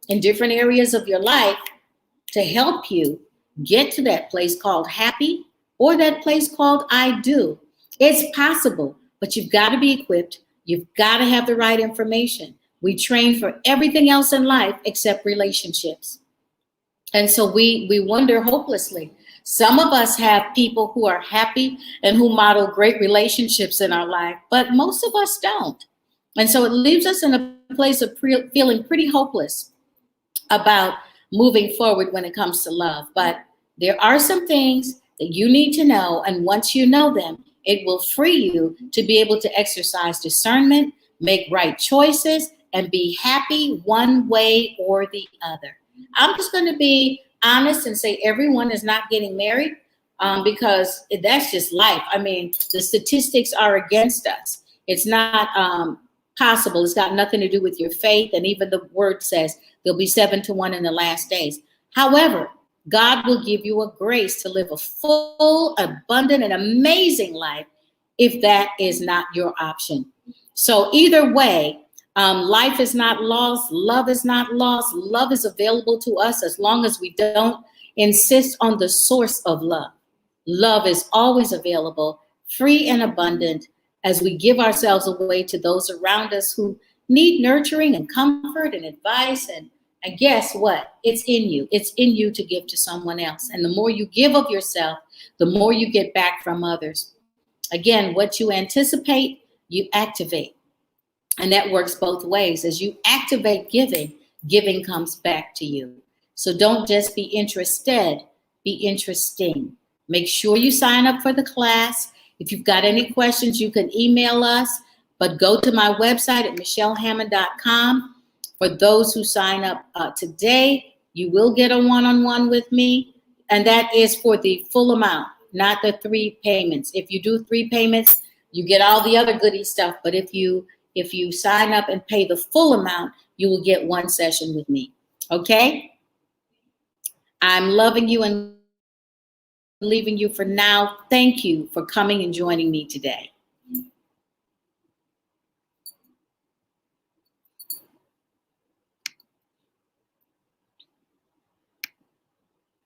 in different areas of your life to help you get to that place called happy, or that place called I do. It's possible, but you've got to be equipped. You've got to have the right information. We train for everything else in life except relationships. And so we wonder hopelessly. Some of us have people who are happy and who model great relationships in our life, but most of us don't. And so it leaves us in a place of feeling pretty hopeless about moving forward when it comes to love. But there are some things that you need to know, and once you know them, it will free you to be able to exercise discernment, make right choices, and be happy one way or the other. I'm just going to be honest and say everyone is not getting married because that's just life. I mean, the statistics are against us. It's not possible. It's got nothing to do with your faith. And even the word says there'll be 7 to 1 in the last days. However, God will give you a grace to live a full, abundant, and amazing life if that is not your option. So either way, life is not lost. Love is not lost. Love is available to us as long as we don't insist on the source of love. Love is always available, free and abundant, as we give ourselves away to those around us who need nurturing and comfort and advice. And guess what? It's in you. It's in you to give to someone else. And the more you give of yourself, the more you get back from others. Again, what you anticipate, you activate. And that works both ways. As you activate giving, giving comes back to you. So don't just be interested, be interesting. Make sure you sign up for the class. If you've got any questions, you can email us, but go to my website at michellehammond.com. For those who sign up today, you will get a one-on-one with me, and that is for the full amount, not the 3 payments. If you do 3 payments, you get all the other goodie stuff, but if you sign up and pay the full amount, you will get 1 session with me, okay? I'm loving you and leaving you for now. Thank you for coming and joining me today.